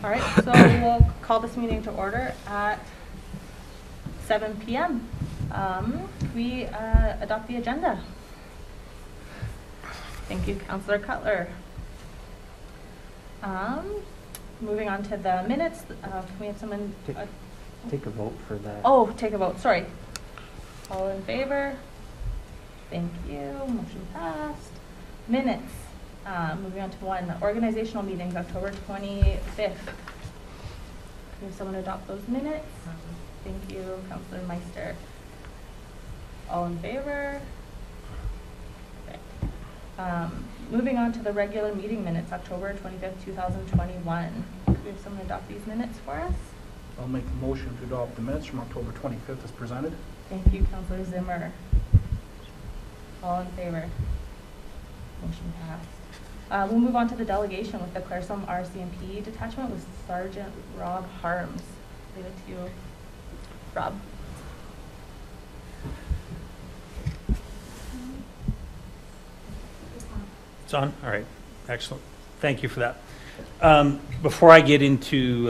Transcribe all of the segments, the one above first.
All right, so we'll call this meeting to order at 7 p.m. We adopt the agenda. Thank you, Councillor Cutler. Moving on to the minutes, can we have someone? Take a vote for that. Oh, take a vote, sorry. All in favor? Thank you, motion passed. Minutes, moving on to one, organizational meetings, October 25th. Can we have someone adopt those minutes? Thank you, Councillor Meister. All in favor? Okay. Moving on to the regular meeting minutes, October 25th, 2021. Can we have someone adopt these minutes for us? I'll make the motion to adopt the minutes from October 25th as presented. Thank you, Councillor Zimmer. All in favor? Motion passed. We'll move on to the delegation with the Claresholm RCMP detachment with Sergeant Rob Harms. Leave it to you, Rob. It's on? All right. Excellent. Thank you for that. Before I get into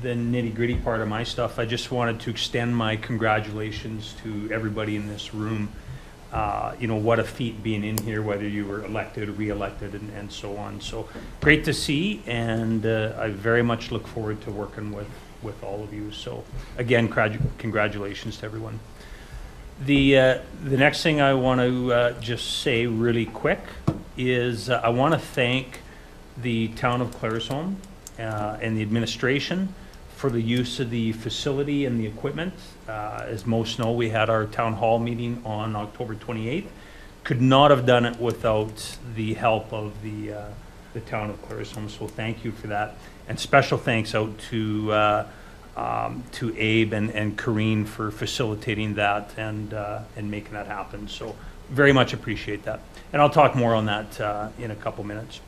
the nitty-gritty part of my stuff, I just wanted to extend my congratulations to everybody in this room. You know, what a feat being in here, whether you were elected or re-elected and so on. So great to see, and I very much look forward to working with all of you. So again, congratulations to everyone. The next thing I want to just say really quick is I want to thank the town of Claresholm and the administration for the use of the facility and the equipment. As most know, we had our town hall meeting on October 28th. Could not have done it without the help of the town of Claresholm, so thank you for that. And special thanks out to Abe and Kareen for facilitating that and making that happen. So very much appreciate that. And I'll talk more on that in a couple minutes.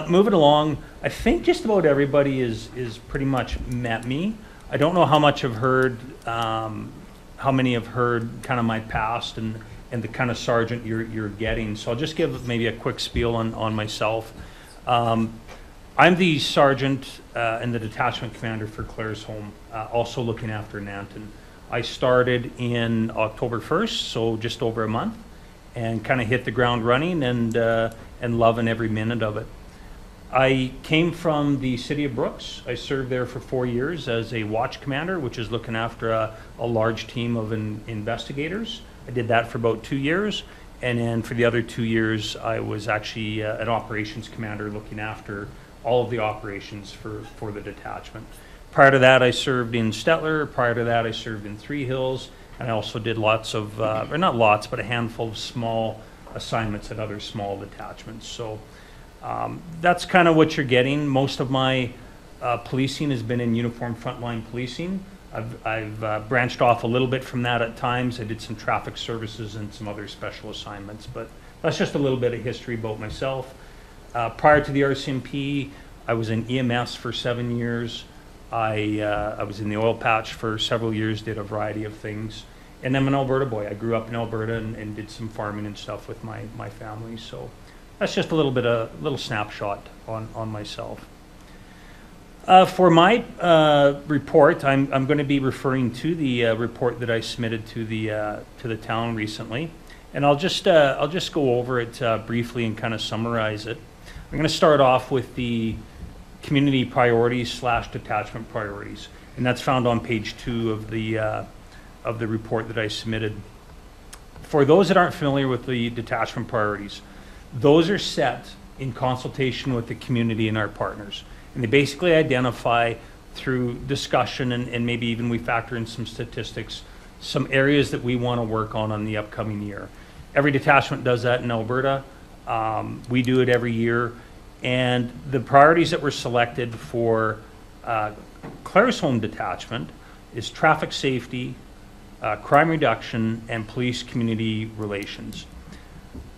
Moving along, I think just about everybody is pretty much met me. I don't know how much have heard, how many have heard kind of my past and the kind of sergeant you're getting. So I'll just give maybe a quick spiel on myself. I'm the sergeant and the detachment commander for Claresholm, also looking after Nanton. I started in October 1st, so just over a month, and kind of hit the ground running and loving every minute of it. I came from the city of Brooks. I served there for 4 years as a watch commander, which is looking after a large team of investigators. I did that for about 2 years. And then for the other 2 years, I was actually an operations commander looking after all of the operations for the detachment. Prior to that, I served in Stettler. Prior to that, I served in Three Hills. And I also did lots of, or not lots, but a handful of small assignments at other small detachments. So that's kind of what you're getting. Most of my policing has been in uniform frontline policing. I've branched off a little bit from that at times. I did some traffic services and some other special assignments, but that's just a little bit of history about myself. Prior to the RCMP, I was in EMS for 7 years. I was in the oil patch for several years, did a variety of things. And I'm an Alberta boy. I grew up in Alberta and did some farming and stuff with my family. So that's just a little snapshot on myself. For my report, I'm going to be referring to the report that I submitted to the town recently, and I'll just go over it briefly and kind of summarize it. I'm going to start off with the community priorities / detachment priorities, and that's found on page 2 of the report that I submitted. For those that aren't familiar with the detachment priorities, those are set in consultation with the community and our partners. And they basically identify through discussion and maybe even we factor in some statistics, some areas that we want to work on the upcoming year. Every detachment does that in Alberta. We do it every year. And the priorities that were selected for Claresholm detachment is traffic safety, crime reduction, and police community relations.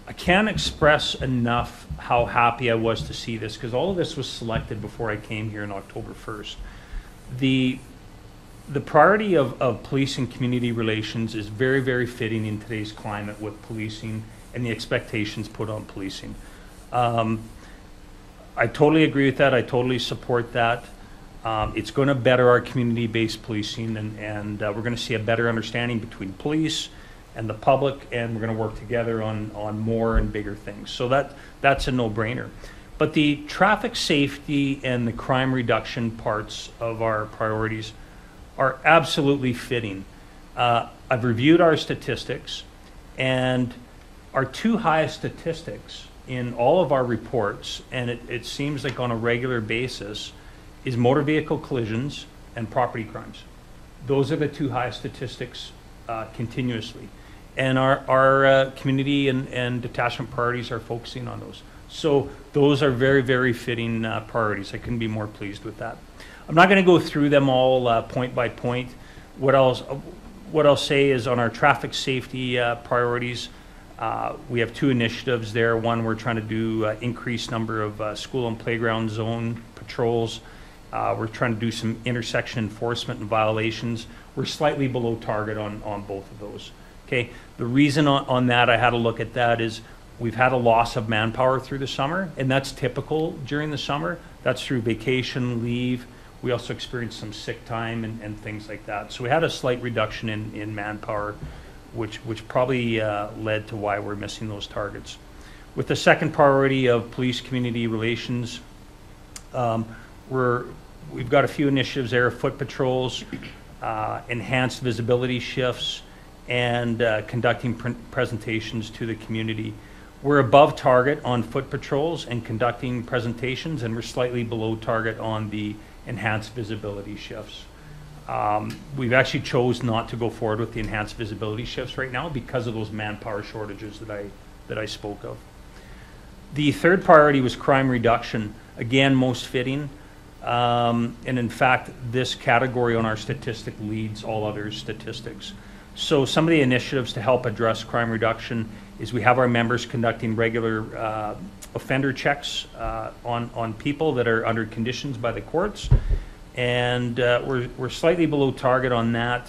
I can't express enough how happy I was to see this, because all of this was selected before I came here on October 1st. The priority of police and community relations is very, very fitting in today's climate with policing and the expectations put on policing. I totally agree with that. I totally support that. It's going to better our community-based policing, and we're going to see a better understanding between police and the public, and we're going to work together on more and bigger things. So that's a no-brainer. But the traffic safety and the crime reduction parts of our priorities are absolutely fitting. I've reviewed our statistics, and our two highest statistics in all of our reports, and it seems like on a regular basis, is motor vehicle collisions and property crimes. Those are the two highest statistics continuously. And our community and detachment priorities are focusing on those. So those are very, very fitting priorities. I couldn't be more pleased with that. I'm not going to go through them all point by point. What I'll say is on our traffic safety priorities, we have two initiatives there. One, we're trying to do increased number of school and playground zone patrols. We're trying to do some intersection enforcement and violations. We're slightly below target on both of those. Okay. The reason on that, I had a look at that, is we've had a loss of manpower through the summer, and that's typical during the summer. That's through vacation, leave. We also experienced some sick time and things like that. So we had a slight reduction in manpower, which probably led to why we're missing those targets. With the second priority of police community relations, we've got a few initiatives there: foot patrols, enhanced visibility shifts, and conducting presentations to the community. We're above target on foot patrols and conducting presentations, and we're slightly below target on the enhanced visibility shifts. We've actually chose not to go forward with the enhanced visibility shifts right now because of those manpower shortages that I spoke of. The third priority was crime reduction. Again, most fitting. And in fact, this category on our statistic leads all other statistics. So some of the initiatives to help address crime reduction is we have our members conducting regular offender checks on people that are under conditions by the courts. And we're slightly below target on that.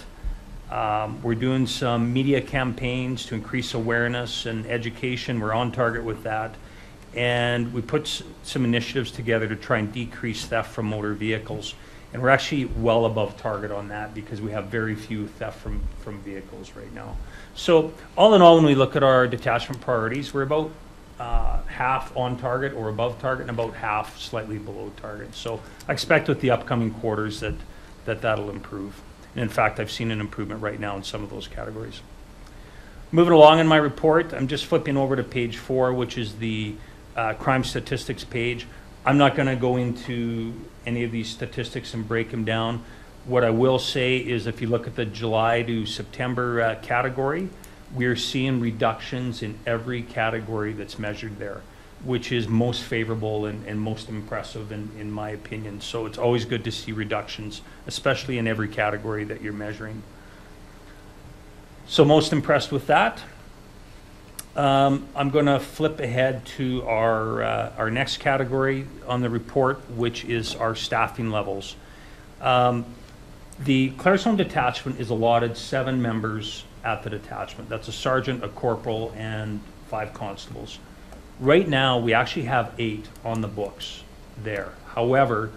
We're doing some media campaigns to increase awareness and education. We're on target with that. And we put some initiatives together to try and decrease theft from motor vehicles. And we're actually well above target on that because we have very few theft from vehicles right now. So all in all, when we look at our detachment priorities, we're about half on target or above target, and about half slightly below target. So I expect with the upcoming quarters that'll improve. And in fact, I've seen an improvement right now in some of those categories. Moving along in my report, I'm just flipping over to page 4, which is the crime statistics page. I'm not going to go into any of these statistics and break them down. What I will say is if you look at the July to September category, we're seeing reductions in every category that's measured there, which is most favorable and most impressive in my opinion. So it's always good to see reductions, especially in every category that you're measuring. So most impressed with that. I'm going to flip ahead to our next category on the report, which is our staffing levels. The Clarestone detachment is allotted 7 members at the detachment. That's a sergeant, a corporal, and 5 constables. Right now, we actually have 8 on the books there. However,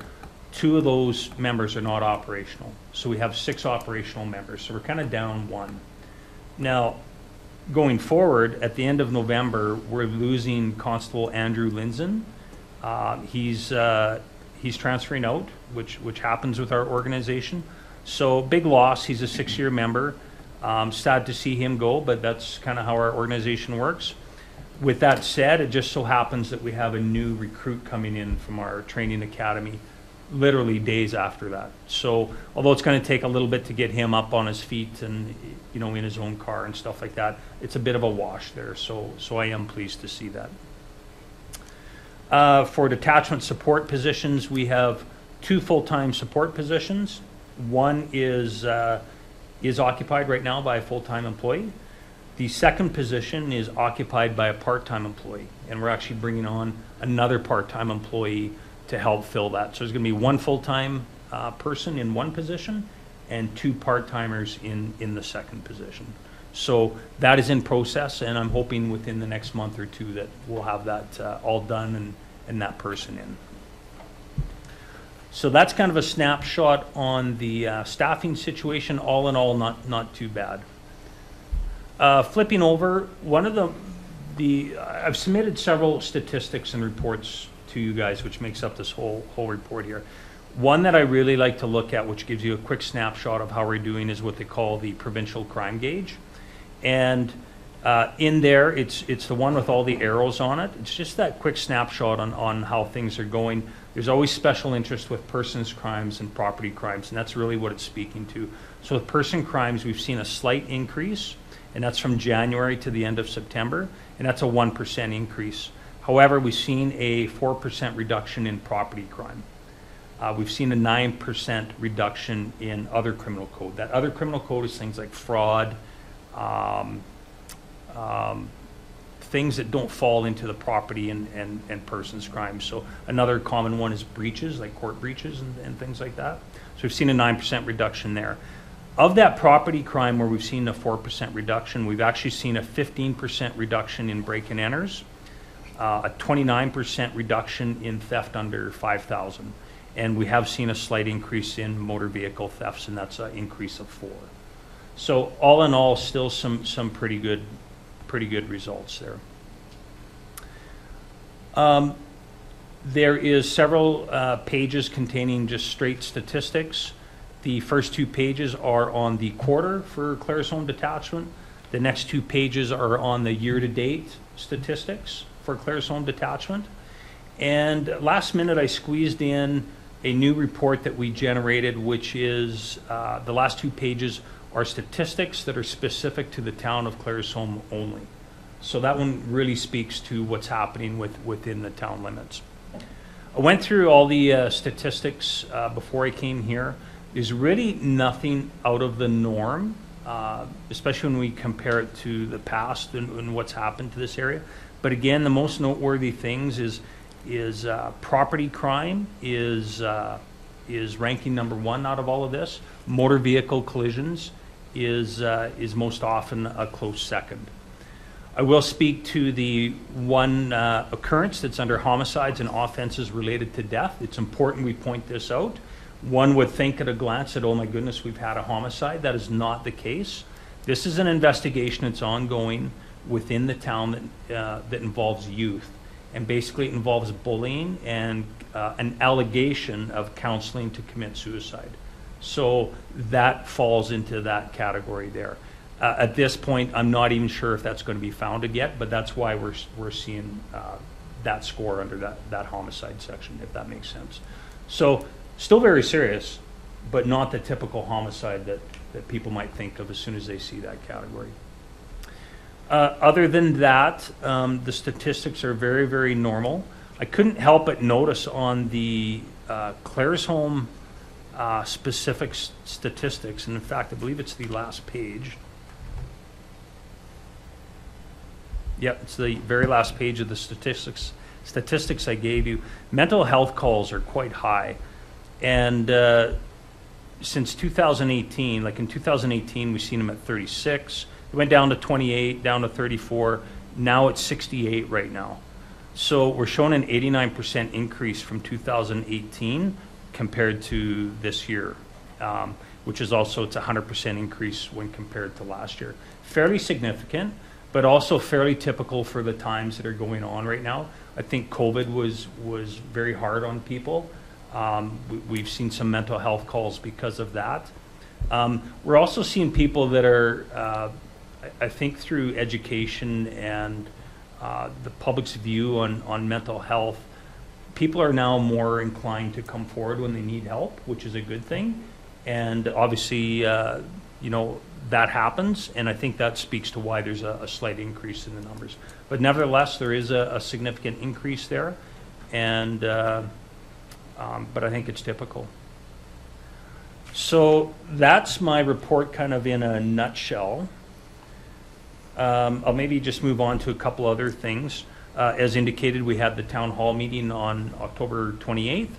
2 of those members are not operational. So we have 6 operational members. So we're kind of down 1. Now, going forward, at the end of November, we're losing Constable Andrew Linson. He's transferring out, which happens with our organization. So big loss. He's a 6-year member. Sad to see him go, but that's kind of how our organization works. With that said, it just so happens that we have a new recruit coming in from our training academy literally days after that. So although it's going to take a little bit to get him up on his feet and in his own car and stuff like that, it's a bit of a wash there. So I am pleased to see that. For detachment support positions, we have 2 full-time support positions. One is occupied right now by a full-time employee. The second position is occupied by a part-time employee, and we're actually bringing on another part-time employee to help fill that. So there's going to be 1 full-time person in 1 position and 2 part-timers in the second position. So that is in process, and I'm hoping within the next month or 2 that we'll have that all done and that person in. So that's kind of a snapshot on the staffing situation. All in all, not too bad. Flipping over, one of I've submitted several statistics and reports to you guys, which makes up this whole report here. One that I really like to look at, which gives you a quick snapshot of how we're doing, is what they call the provincial crime gauge. And in there, it's the one with all the arrows on it. It's just that quick snapshot on how things are going. There's always special interest with persons crimes and property crimes, and that's really what it's speaking to. So with person crimes, we've seen a slight increase, and that's from January to the end of September, and that's a 1% increase. However, we've seen a 4% reduction in property crime. We've seen a 9% reduction in other criminal code. That other criminal code is things like fraud, things that don't fall into the property and persons crimes. So another common one is breaches, like court breaches and things like that. So we've seen a 9% reduction there. Of that property crime where we've seen a 4% reduction, we've actually seen a 15% reduction in break-and-enters, a 29% reduction in theft under 5,000. And we have seen a slight increase in motor vehicle thefts, and that's an increase of 4. So all in all, still some pretty good results there. There is several pages containing just straight statistics. The first 2 pages are on the quarter for Claresholm detachment. The next 2 pages are on the year-to-date statistics for Claresholm detachment. And last minute, I squeezed in a new report that we generated, which is the last 2 pages are statistics that are specific to the town of Claresholm only. So that one really speaks to what's happening within the town limits. I went through all the statistics before I came here. There's really nothing out of the norm, especially when we compare it to the past and what's happened to this area. But again, the most noteworthy things is property crime is ranking number 1 out of all of this. Motor vehicle collisions is most often a close second. I will speak to the one occurrence that's under homicides and offenses related to death. It's important we point this out. One would think at a glance that, oh my goodness, we've had a homicide. That is not the case. This is an investigation that's ongoing within the town that involves youth. And basically it involves bullying and an allegation of counseling to commit suicide. So that falls into that category there. At this point, I'm not even sure if that's going to be founded yet, but that's why we're seeing that score under that homicide section, if that makes sense. So still very serious, but not the typical homicide that people might think of as soon as they see that category. Other than that, the statistics are very, very normal. I couldn't help but notice on the Claresholm specific statistics, and in fact, I believe it's the last page. Yep, it's the very last page of the statistics I gave you. Mental health calls are quite high. And since 2018, like in 2018, we've seen them at 36. It went down to 28, down to 34. Now it's 68 right now. So we're showing an 89% increase from 2018 compared to this year, which is also, it's a 100% increase when compared to last year. Fairly significant, but also fairly typical for the times that are going on right now. I think COVID was very hard on people. We've seen some mental health calls because of that. We're also seeing people that are, I think through education and the public's view on mental health, people are now more inclined to come forward when they need help, which is a good thing. And obviously, you know, that happens, and I think that speaks to why there's a slight increase in the numbers. But nevertheless, there is a significant increase there, and but I think it's typical. So that's my report kind of in a nutshell. I'll maybe just move on to a couple other things. As indicated, we had the town hall meeting on October 28th.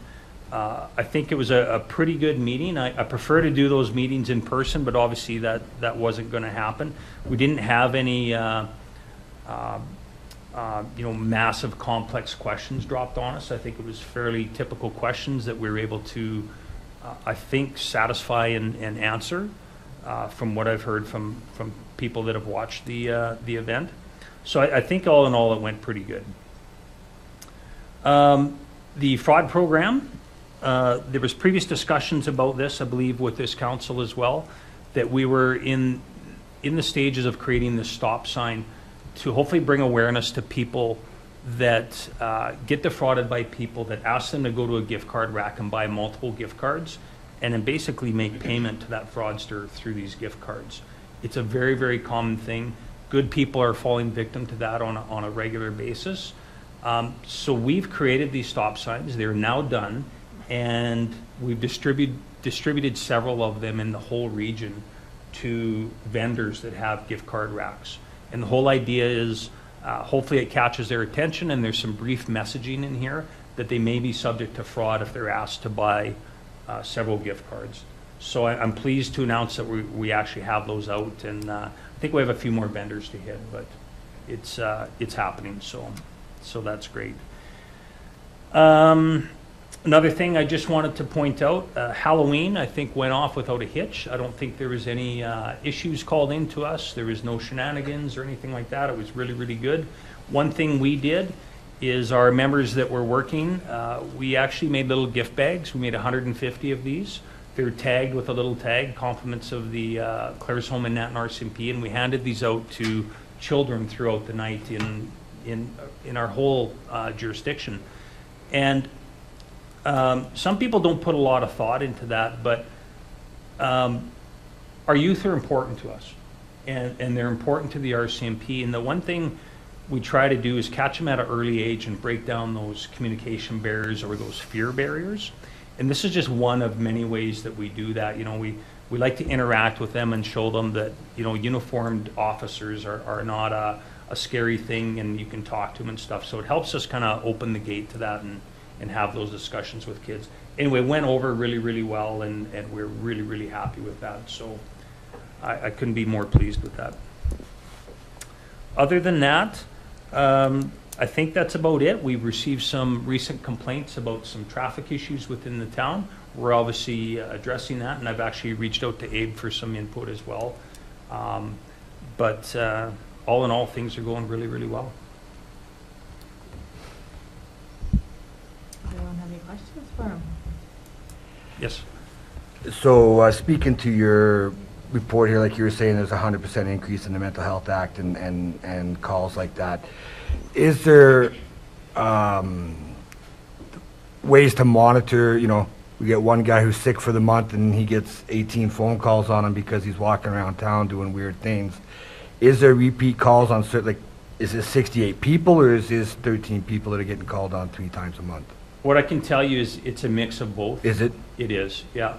I think it was a pretty good meeting. I prefer to do those meetings in person, but obviously that wasn't going to happen. We didn't have any massive complex questions dropped on us. I think it was fairly typical questions that we were able to, I think, satisfy and answer from what I've heard from people that have watched the event. So I think all in all it went pretty good. The fraud program, there was previous discussions about this, I believe, with this council as well, that we were in the stages of creating this stop sign to hopefully bring awareness to people that get defrauded by people that ask them to go to a gift card rack and buy multiple gift cards and then basically make payment to that fraudster through these gift cards. It's a very, very common thing. Good people are falling victim to that on a regular basis. So we've created these stop signs. They're now done, and we've distributed several of them in the whole region to vendors that have gift card racks. And the whole idea is hopefully it catches their attention, and there's some brief messaging in here that they may be subject to fraud if they're asked to buy several gift cards. So I'm pleased to announce that we actually have those out, and I think we have a few more vendors to hit, but it's happening, so that's great. Another thing I just wanted to point out, Halloween, I think, went off without a hitch. I don't think there was any issues called into us. There was no shenanigans or anything like that. It was really, really good. One thing we did is our members that were working, we actually made little gift bags. We made 150 of these. They're tagged with a little tag, compliments of the Clares Home and Nat RCMP, and we handed these out to children throughout the night in our whole jurisdiction. And some people don't put a lot of thought into that, but our youth are important to us, and they're important to the RCMP. And the one thing we try to do is catch them at an early age and break down those communication barriers or those fear barriers. And this is just one of many ways that we do that. We like to interact with them and show them that uniformed officers are not a scary thing, and you can talk to them and stuff. So it helps us kind of open the gate to that and have those discussions with kids. Anyway, it went over really, really well, and we're really, really happy with that. So I couldn't be more pleased with that. Other than that, I think that's about it. We've received some recent complaints about some traffic issues within the town. We're obviously addressing that, and I've actually reached out to Abe for some input as well. But all in all, things are going really, really well. Does anyone have any questions for him? Yes. So speaking to your report here, like you were saying, there's a 100% increase in the Mental Health Act and calls like that. Is there ways to monitor, we get one guy who's sick for the month and he gets 18 phone calls on him because he's walking around town doing weird things. Is there repeat calls on certain, like, is this 68 people or is this 13 people that are getting called on 3 times a month? What I can tell you is it's a mix of both. Is it? It is, yeah.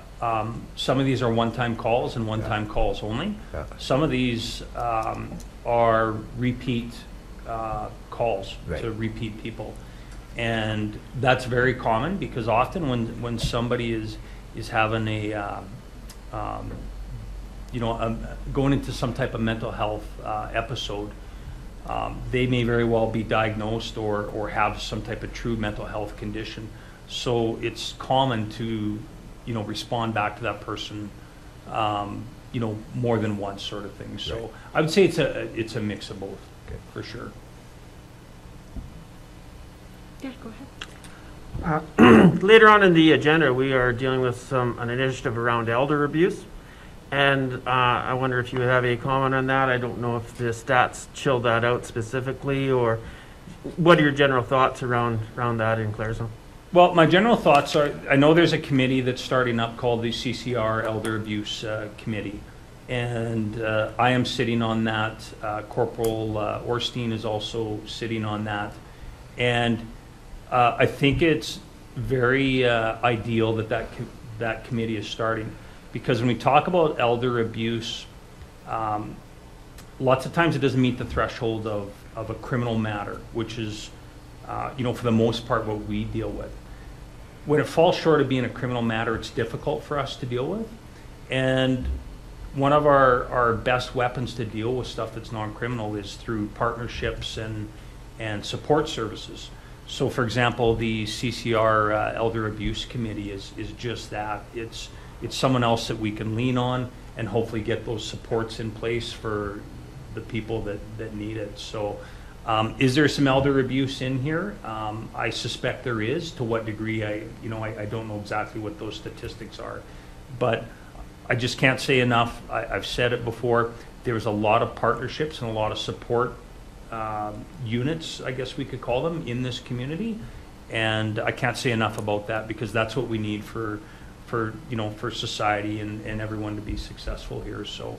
Some of these are one-time calls and one-time calls only. Yeah. Some of these are repeat calls Right. to repeat people. And that's very common because often when somebody is having going into some type of mental health episode, they may very well be diagnosed or have some type of true mental health condition. So it's common to, respond back to that person, more than once, sort of thing. So Right. I would say it's a mix of both, Okay. for sure. Yeah, go ahead. Later on in the agenda, we are dealing with an initiative around elder abuse. And I wonder if you have a comment on that. I don't know if the stats chill that out specifically, or what are your general thoughts around that in Claresholm? Well, my general thoughts are, I know there's a committee that's starting up called the CCR Elder Abuse Committee. And I am sitting on that. Corporal Orstein is also sitting on that. And I think it's very ideal that committee is starting. Because when we talk about elder abuse, lots of times it doesn't meet the threshold of a criminal matter, which is, for the most part, what we deal with. When it falls short of being a criminal matter, it's difficult for us to deal with. And one of our best weapons to deal with stuff that's non-criminal is through partnerships and and support services. So for example, the CCR Elder Abuse Committee is just that. It's someone else that we can lean on and hopefully get those supports in place for the people that need it. So is there some elder abuse in here? I suspect there is. To what degree, I don't know exactly what those statistics are, but I just can't say enough. I've said it before. There's a lot of partnerships and a lot of support units, I guess we could call them, in this community, and I can't say enough about that, because that's what we need for society and everyone to be successful here. So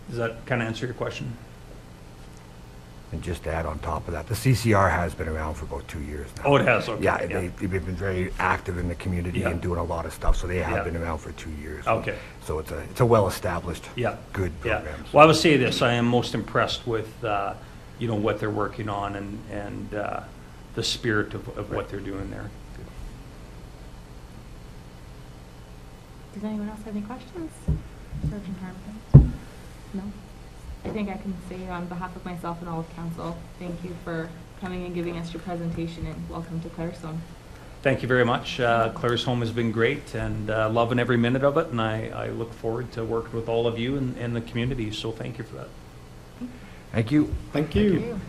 does that kind of answer your question? And just to add on top of that, the CCR has been around for about 2 years now. Oh, it has. Okay. Yeah, they've been very active in the community and doing a lot of stuff, so they have been around for 2 years. Okay. So it's a well-established, good program. Well, I would say this: I am most impressed with what they're working on and the spirit of what they're doing there. Does anyone else have any questions? Sergeant Harmon? No? I think I can say on behalf of myself and all of council, thank you for coming and giving us your presentation, and welcome to Clare's Home. Thank you very much. Clare's Home has been great, and loving every minute of it, and I look forward to working with all of you and the community, so thank you for that. Thank you. Thank you. Thank you.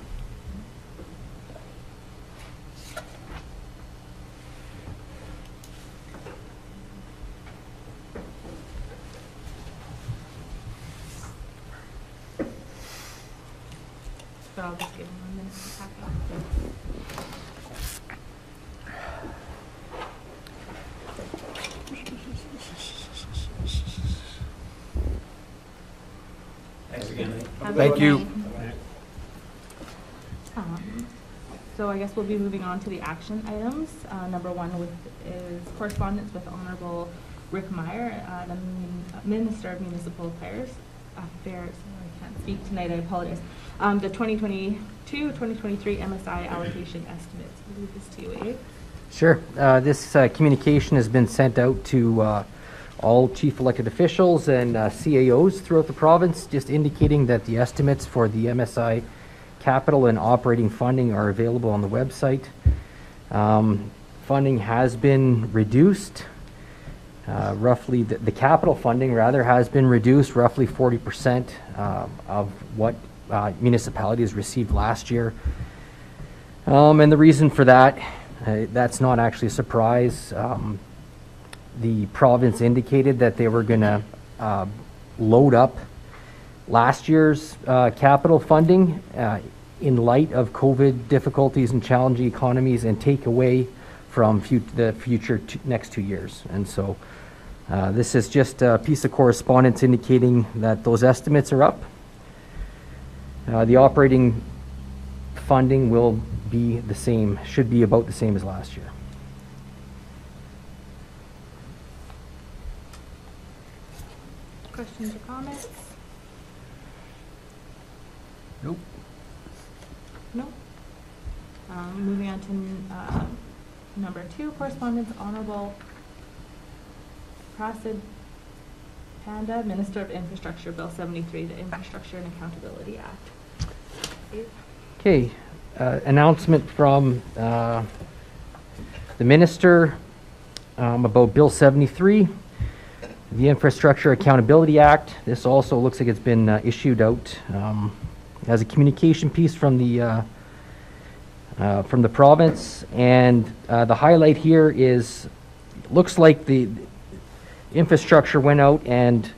But I'll just give him 1 minute to pack up. Thanks again. Have a Thank good you. night. So I guess we'll be moving on to the action items. Number one is correspondence with Honorable Rick Meyer, the Minister of Municipal Affairs. Sorry, I can't speak tonight, I apologize. The 2022-2023 MSI allocation estimates. I'll leave this to you, Abe. Sure. This communication has been sent out to all chief elected officials and CAOs throughout the province, just indicating that the estimates for the MSI capital and operating funding are available on the website. Funding has been reduced. Roughly, the capital funding rather has been reduced roughly 40% of what municipalities received last year. And the reason for that, that's not actually a surprise. The province indicated that they were going to load up last year's capital funding in light of COVID difficulties and challenging economies, and take away from the future next 2 years. And so this is just a piece of correspondence indicating that those estimates are up. The operating funding will be the same, should be about the same as last year. Questions or comments? Nope. No? Moving on to number 2, correspondence, Honorable Prasad Panda, Minister of Infrastructure, Bill 73, the Infrastructure and Accountability Act. Abe? Okay, announcement from the Minister about Bill 73, the Infrastructure Accountability Act. This also looks like it's been issued out as a communication piece from the province, and the highlight here is, looks like the infrastructure went out and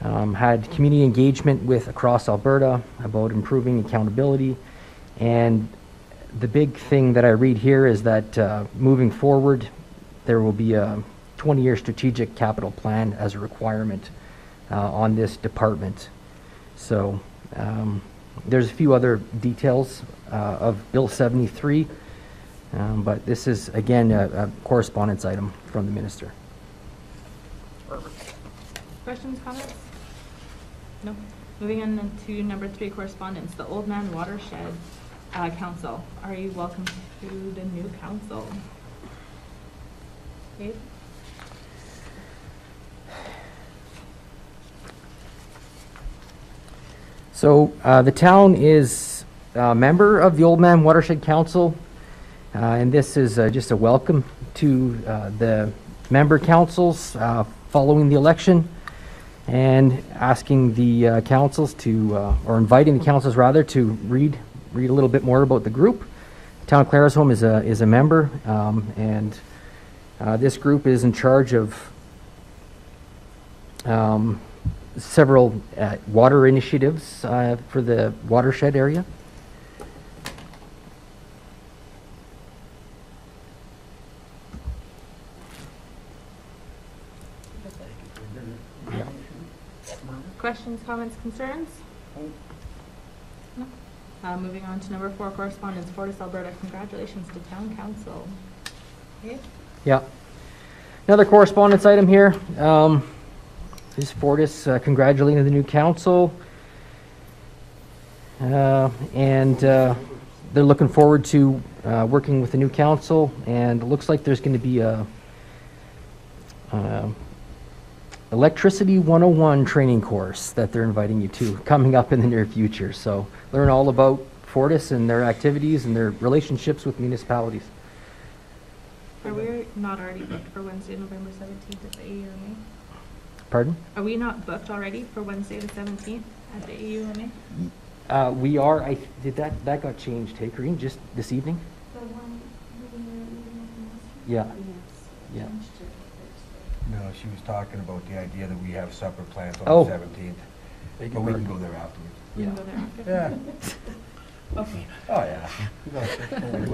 had community engagement with across Alberta about improving accountability. And the big thing that I read here is that moving forward, there will be a 20-year strategic capital plan as a requirement on this department. So there's a few other details of Bill 73, but this is, again, a correspondence item from the minister. Questions, comments? No. Moving on to number 3, correspondence, the Old Man Watershed Council. Are you welcome to the new council? Abe? So the town is member of the Old Man Watershed Council, and this is just a welcome to the member councils following the election, and asking the councils to, or inviting the councils rather, to read a little bit more about the group. Town of Claresholm is a member, and this group is in charge of several water initiatives for the watershed area. Questions, comments, concerns? No. Moving on to number 4, correspondence. Fortis, Alberta. Congratulations to Town Council. Okay. Yeah. Another correspondence item here. Is Fortis congratulating the new council. And they're looking forward to working with the new council. And it looks like there's going to be a Electricity 101 training course that they're inviting you to coming up in the near future. So learn all about Fortis and their activities and their relationships with municipalities. Are we not already booked for Wednesday, November 17th at the AUMA? Pardon? Are we not booked already for Wednesday the 17th at the AUMA? We are. That got changed, hey, Corinne, just this evening? The one Yeah. Yeah. No, she was talking about the idea that we have supper plans on Oh. the 17th. But we can go there afterwards. We can go there after? Yeah. Okay. Oh, yeah.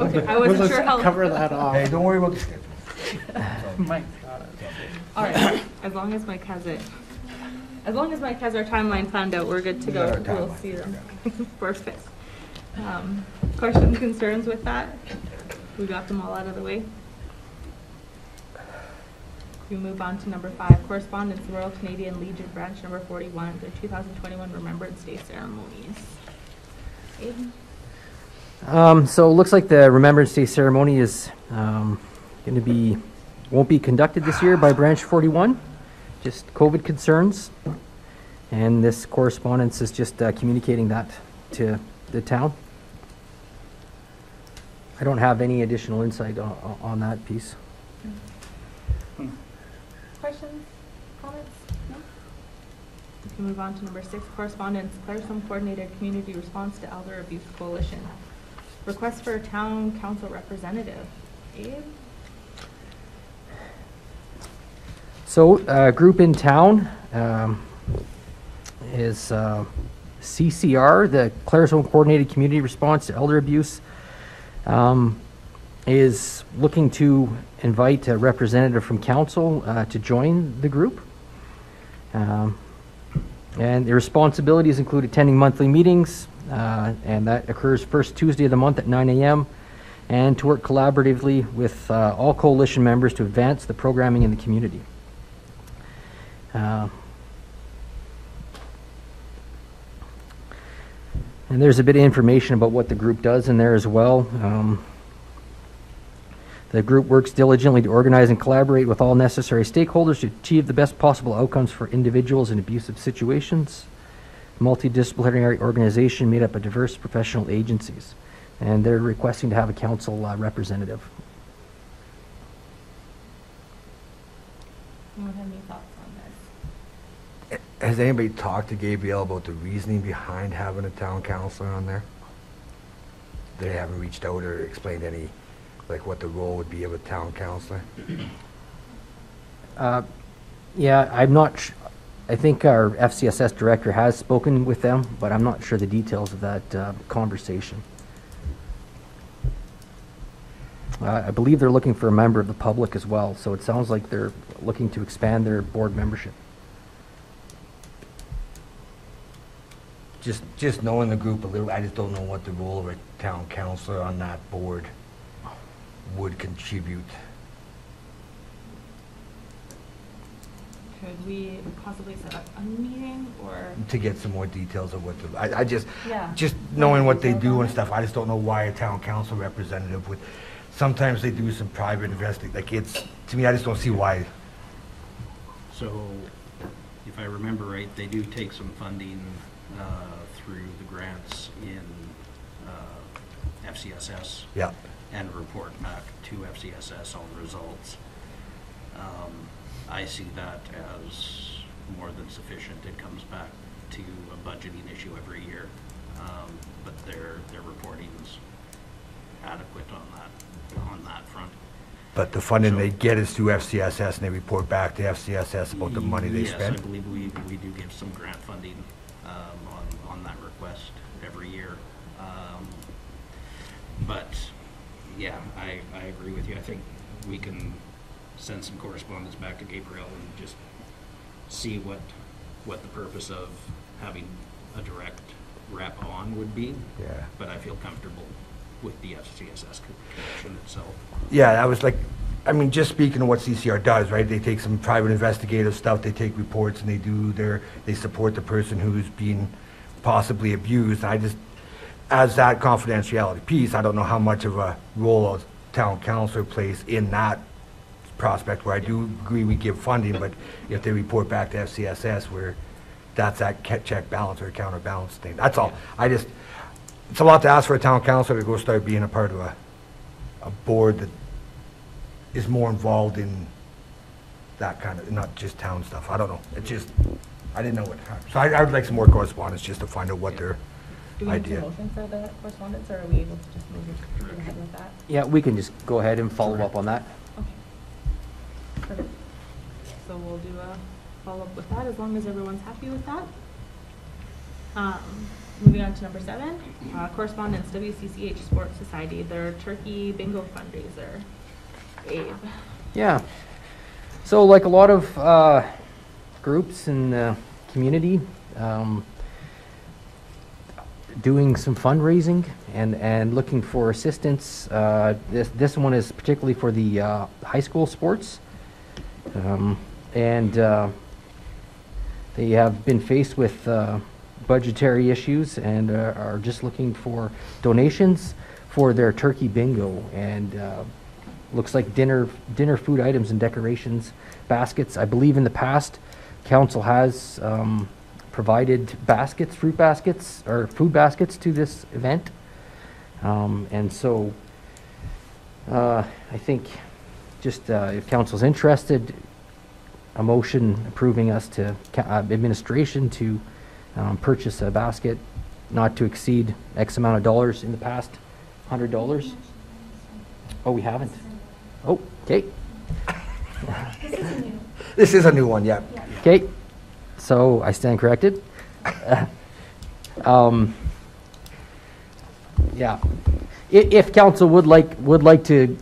Okay, I wasn't sure how. Cover that off. Hey, don't worry about the schedule. Mike, got it. All right, as long as Mike has it. As long as Mike has our timeline planned out, we're good to We got go. our We'll timeline see them. figured Perfect. Questions, concerns with that? We got them all out of the way. We move on to number 5, correspondence, Royal Canadian Legion Branch number 41, their 2021 Remembrance Day ceremonies. Aiden? So it looks like the Remembrance Day ceremony is won't be conducted this year by Branch 41, just COVID concerns. And this correspondence is just communicating that to the town. I don't have any additional insight on that piece. Questions, comments? No? We can move on to number 6, correspondence, Claresholm Coordinated Community Response to Elder Abuse Coalition. Request for a town council representative. Abe? So a group in town is CCR, the Claresholm Coordinated Community Response to Elder Abuse, is looking to invite a representative from council to join the group. And the responsibilities include attending monthly meetings, and that occurs first Tuesday of the month at 9 a.m., and to work collaboratively with all coalition members to advance the programming in the community. And there's a bit of information about what the group does in there as well. The group works diligently to organize and collaborate with all necessary stakeholders to achieve the best possible outcomes for individuals in abusive situations. Multidisciplinary organization made up of diverse professional agencies. And they're requesting to have a council representative. Anyone have any thoughts on this? Has anybody talked to Gabrielle about the reasoning behind having a town councilor on there? They haven't reached out or explained any, like what the role would be of a town councilor? Yeah, I'm not I think our FCSS director has spoken with them, but I'm not sure the details of that conversation. I believe they're looking for a member of the public as well, so it sounds like they're looking to expand their board membership. Just knowing the group a little, I just don't know what the role of a town councilor on that board would contribute. Could we possibly set up a meeting or? To get some more details of what the, Yeah. just knowing what they do and stuff, I just don't know why a town council representative would, sometimes they do some private investing, like it's, to me, I just don't see why. So, if I remember right, they do take some funding through the grants in FCSS Yeah. and report back to FCSS on results. I see that as more than sufficient. It comes back to a budgeting issue every year, but their reporting's adequate on that front. But the funding they get is through FCSS, and they report back to FCSS about the money they spend? Yes, I believe we do give some grant funding on that request every year. But, yeah, I agree with you. I think we can send some correspondence back to Gabriel and just see what the purpose of having a direct rep on would be. Yeah. But I feel comfortable with the FCSS connection itself. Yeah, I was like, I mean, just speaking of what CCR does, right? They take some private investigative stuff, they take reports, and they support the person who's being possibly abused. I just, as that confidentiality piece, I don't know how much of a role a town councillor plays in that prospect, where I do agree we give funding, but if they report back to FCSS, where that's that check balance or counterbalance thing. That's all. It's a lot to ask for a town councillor to go start being a part of a board that is more involved in that kind of, not just town stuff. I don't know. It's just, I didn't know what, so I would like some more correspondence just to find out what their Do we need idea. a motion for the correspondence, or are we able to just move ahead with that? Yeah, we can just go ahead and follow up on that. Okay. Perfect. So we'll do a follow-up with that, as long as everyone's happy with that. Moving on to number 7, correspondence, WCCH Sports Society, their turkey bingo fundraiser. Abe. Yeah. So like a lot of groups in the community, doing some fundraising and looking for assistance. This one is particularly for the high school sports. And they have been faced with budgetary issues and are just looking for donations for their turkey bingo. And looks like dinner food items and decorations, baskets. I believe in the past, council has provided baskets, fruit baskets, or food baskets to this event. And so I think just if council's interested, a motion approving us to administration to purchase a basket not to exceed X amount of dollars in the past, $100. Oh, we haven't? Oh, okay. This is a new one, yeah. Okay, so I stand corrected. Yeah, if council would like to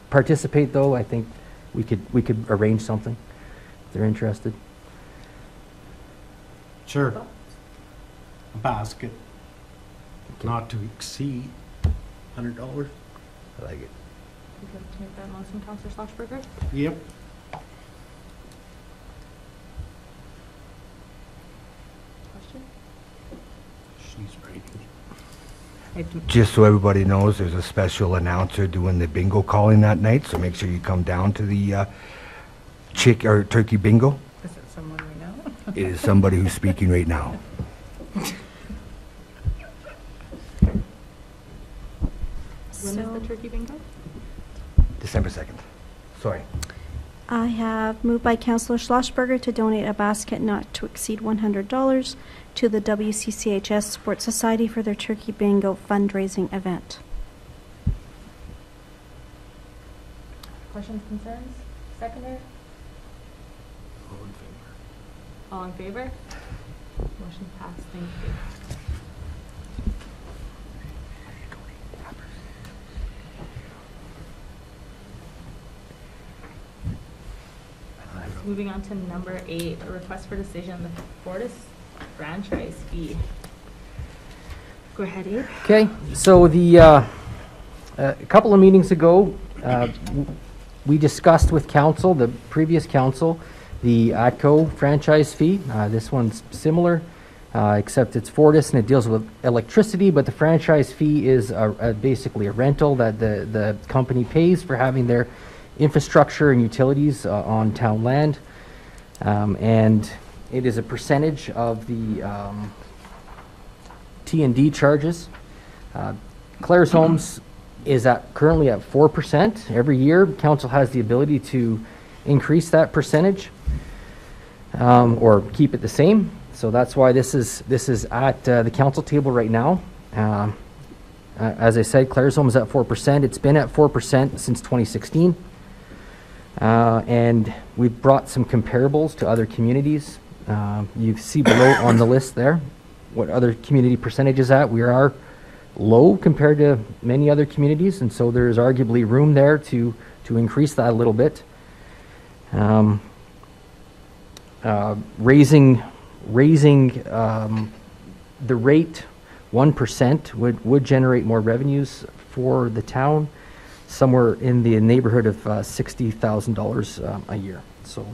participate, though, I think we could arrange something if they're interested. Sure. A basket, not to exceed $100. I like it. Would you like to make that motion, Councillor Schlossberger? Yep. Question? She's right. Just so everybody knows, there's a special announcer doing the bingo calling that night, so make sure you come down to the turkey bingo. Is it someone we know? It is somebody who's speaking right now. When is the turkey bingo? December 2nd. Sorry. I have moved by Councillor Schlossberger to donate a basket not to exceed $100 to the WCCHS Sports Society for their Turkey Bingo fundraising event. Questions, concerns? Seconder? All in favor? Motion passed, thank you. Moving on to number 8, a request for decision, the Fortis franchise fee. Go ahead, Abe. Okay, so a couple of meetings ago, we discussed with council, the previous council, the ATCO franchise fee. This one's similar, except it's Fortis and it deals with electricity, but the franchise fee is basically a rental that the company pays for having their infrastructure and utilities on town land. And it is a percentage of the T&D charges. Claire's Homes is currently at 4%. Every year, council has the ability to increase that percentage or keep it the same. So that's why this is at the council table right now. As I said, Claire's Home is at 4%. It's been at 4% since 2016. And we've brought some comparables to other communities. You see below on the list there what other community percentage is at. We are low compared to many other communities, and so there's arguably room there to increase that a little bit. Raising the rate 1% would generate more revenues for the town, somewhere in the neighborhood of $60,000 a year. So,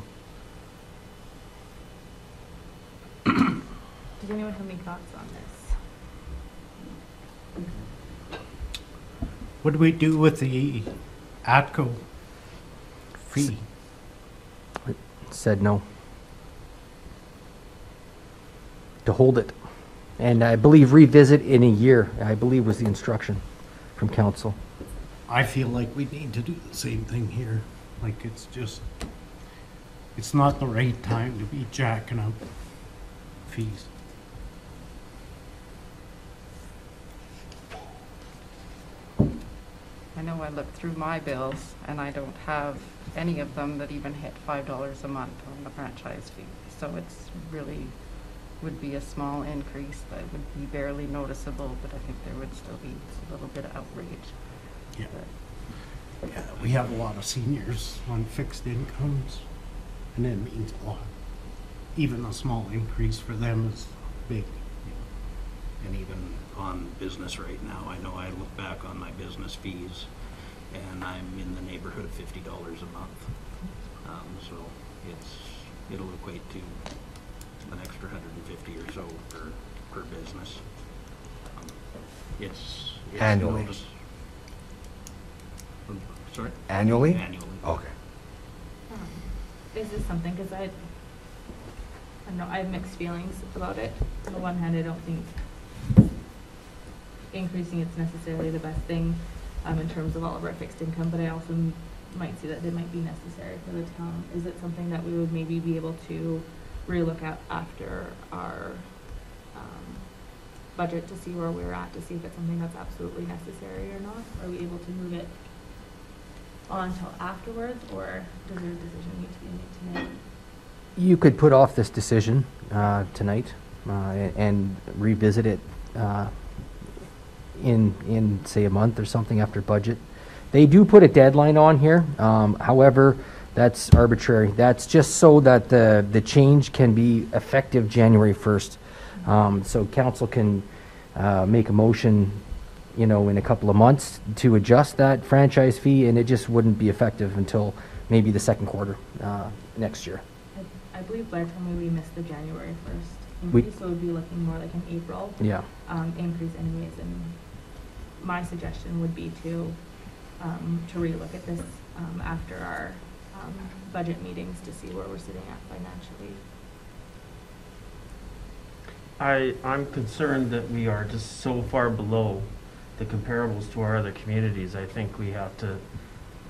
Does anyone have any thoughts on this? What do we do with the ATCO fee? said no. To hold it. And I believe revisit in a year, I believe was the instruction from council. I feel like we need to do the same thing here. Like it's not the right time to be jacking up fees. I know I looked through my bills and I don't have any of them that even hit $5 a month on the franchise fee. So it's really would be a small increase that would be barely noticeable, but I think there would still be a little bit of outrage. Yeah. Yeah, we have a lot of seniors on fixed incomes, and it means a lot. Even a small increase for them is big. And even on business right now, I know I look back on my business fees and I'm in the neighborhood of $50 a month. So it'll equate to an extra 150 or so per business. It's Annually. Sorry? Annually? Annually. Okay. Is this something, because I don't know, I have mixed feelings about it. On the one hand, I don't think increasing it's necessarily the best thing in terms of all of our fixed income, but I also might see that it might be necessary for the town. Is it something that we would maybe be able to relook at after our budget to see where we're at, to see if it's something that's absolutely necessary or not? Are we able to move it on until afterwards, or does a decision need to be made tonight? You could put off this decision tonight and revisit it in say a month or something after budget. They do put a deadline on here. However, that's arbitrary. That's just so that the change can be effective January 1st. So council can make a motion, in a couple of months to adjust that franchise fee, and it just wouldn't be effective until maybe the second quarter next year. I believe Blair told me we missed the January 1st We- increase, so it would be looking more like an April Yeah. increase anyways. And my suggestion would be to relook at this after our budget meetings to see where we're sitting at financially. I'm concerned that we are just so far below the comparables to our other communities. I think we have to,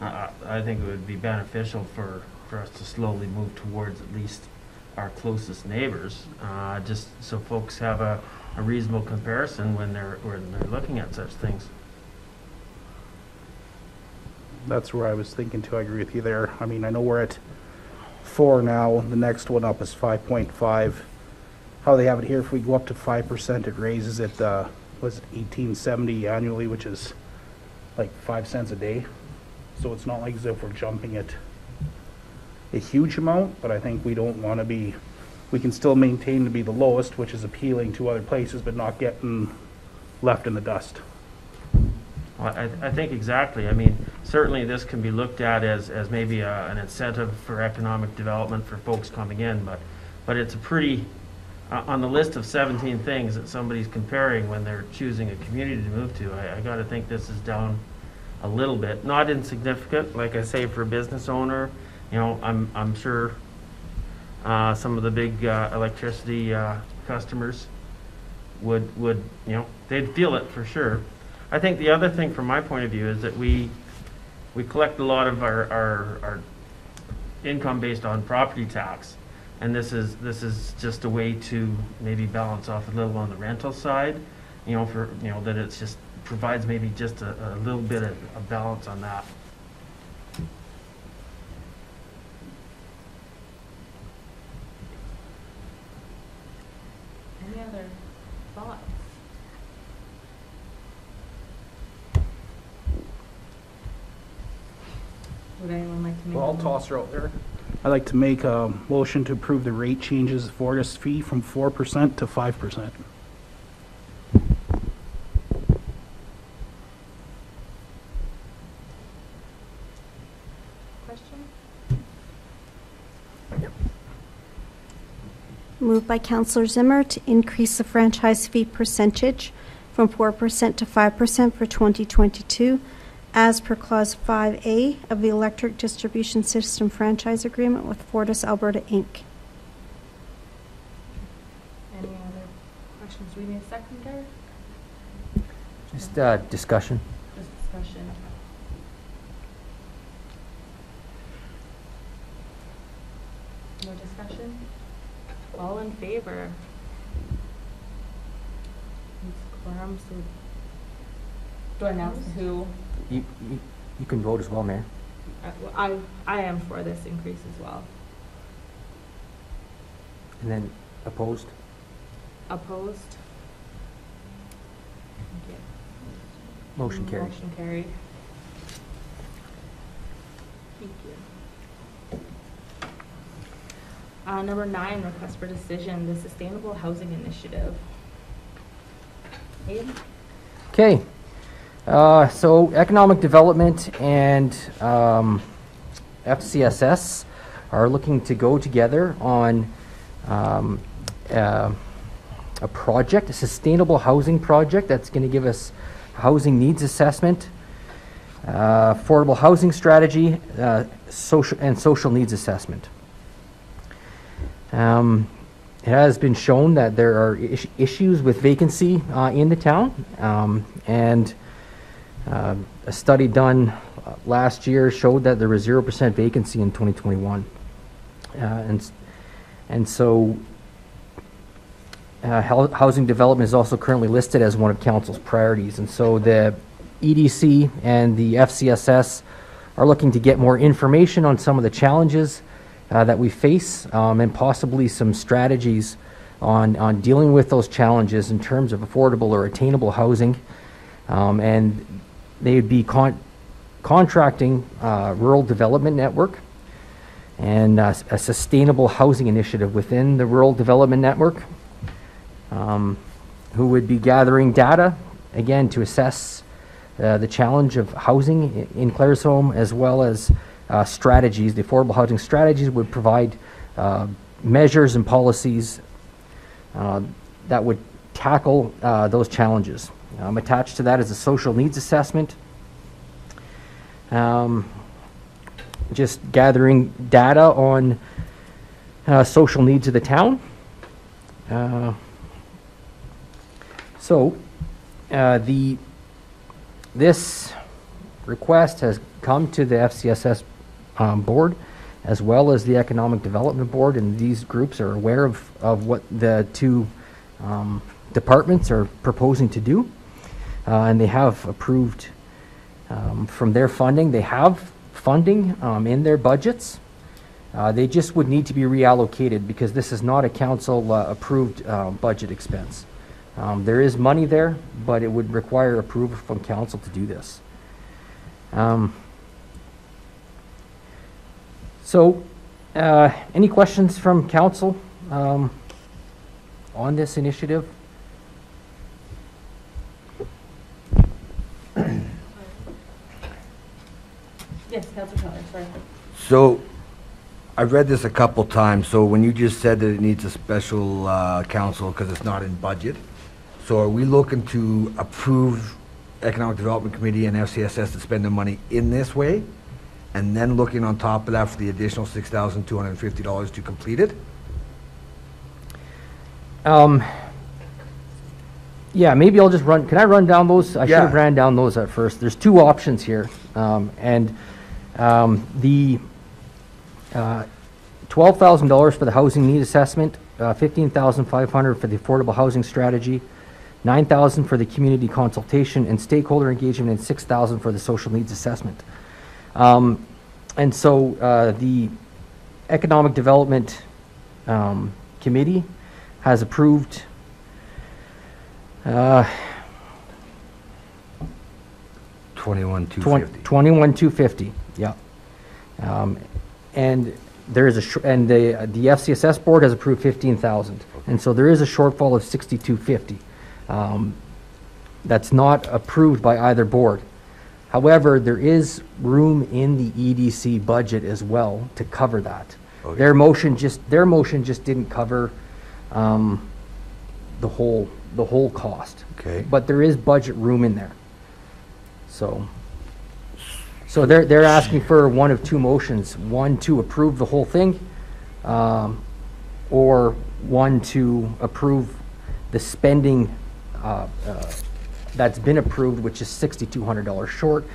I think it would be beneficial for us to slowly move towards at least our closest neighbors, just so folks have a reasonable comparison when they're looking at such things. That's where I was thinking too. I agree with you there. I mean, I know we're at 4 now. The next one up is 5.5. How they have it here, if we go up to 5%, it raises it, was it $18.70 annually, which is like 5 cents a day. So it's not like as if we're jumping it a huge amount, but I think we don't want to be, we can still maintain to be the lowest, which is appealing to other places, but not getting left in the dust. Well, I think exactly. I mean, certainly this can be looked at as maybe an incentive for economic development for folks coming in, but it's a pretty, on the list of 17 things that somebody's comparing when they're choosing a community to move to, I got to think this is down a little bit. Not insignificant, like I say, for a business owner. I'm sure some of the big electricity customers would they'd feel it for sure. I think the other thing from my point of view is that we collect a lot of our income based on property tax. And this is just a way to maybe balance off a little on the rental side, that it's just provides maybe just a little bit of a balance on that. Any other thoughts? Would anyone like to make? Well, I'll toss her out there. I'd like to make a motion to approve the rate changes for this fee from 4% to 5%. Question? Moved by Councillor Zimmer to increase the franchise fee percentage from 4% to 5% for 2022, as per Clause 5A of the Electric Distribution System Franchise Agreement with Fortis Alberta, Inc. Any other questions? We need a seconder? Just discussion. Just discussion. No discussion? All in favor? It's quorum, so do I announce who? You can vote as well, Mayor. I am for this increase as well. And then opposed? Opposed? Thank you. Motion carried. Motion carried. Thank you. Number 9, request for decision, the Sustainable Housing Initiative. Abe? Okay. So economic development and FCSS are looking to go together on a project, a sustainable housing project that's going to give us housing needs assessment, affordable housing strategy, social needs assessment. It has been shown that there are issues with vacancy in the town, and a study done last year showed that there was 0% vacancy in 2021. And so housing development is also currently listed as one of council's priorities. And so the EDC and the FCSS are looking to get more information on some of the challenges that we face, and possibly some strategies on dealing with those challenges in terms of affordable or attainable housing. And they would be contracting rural development network and a sustainable housing initiative within the rural development network, who would be gathering data, again, to assess the challenge of housing in Claresholm, as well as strategies. The affordable housing strategies would provide measures and policies that would tackle those challenges. Attached to that is a social needs assessment, just gathering data on social needs of the town. This request has come to the FCSS board, as well as the Economic Development Board, and these groups are aware of what the two departments are proposing to do. And they have approved from their funding. They have funding in their budgets. They just would need to be reallocated because this is not a council approved budget expense. There is money there, but it would require approval from council to do this. Any questions from council on this initiative? Yes, Councilor Keller, sorry. So, I've read this a couple times, so when you just said that it needs a special council because it's not in budget, so are we looking to approve Economic Development Committee and FCSS to spend the money in this way, and then looking on top of that for the additional $6,250 to complete it? Yeah, maybe I'll just can I run down those? I should have Yeah. ran down those at first. There's two options here. The $12,000 for the housing need assessment, $15,500 for the affordable housing strategy, $9,000 for the community consultation and stakeholder engagement, and $6,000 for the social needs assessment. And so the Economic Development Committee has approved $21,250. yeah. And there is and the FCSS board has approved 15,000, and so there is a shortfall of 6,250. That's not approved by either board. However, there is room in the EDC budget as well to cover that. Okay. Their motion just didn't cover the whole cost. Okay. But there is budget room in there. So they're asking for one of two motions: one to approve the whole thing, or one to approve the spending that's been approved, which is $6,200 short,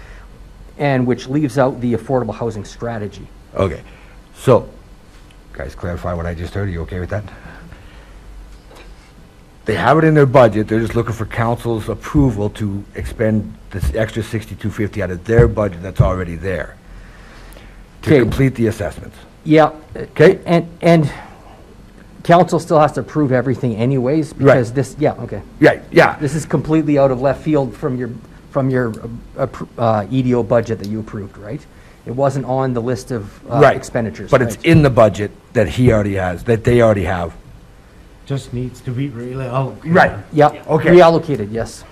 and which leaves out the affordable housing strategy. Okay, so, guys, clarify what I just heard. Are you okay with that? They have it in their budget, they're just looking for council's approval to expend this extra $6,250 out of their budget that's already there to Okay. complete the assessments. Yeah. Okay. And council still has to approve everything anyways, because this, yeah, okay. Yeah. This is completely out of left field from your EDO budget that you approved, right? It wasn't on the list of Right. expenditures. But it's right. in the budget that he already has, that they already have. Just needs to be really allocated. Right. Yeah, Okay. reallocated, yes.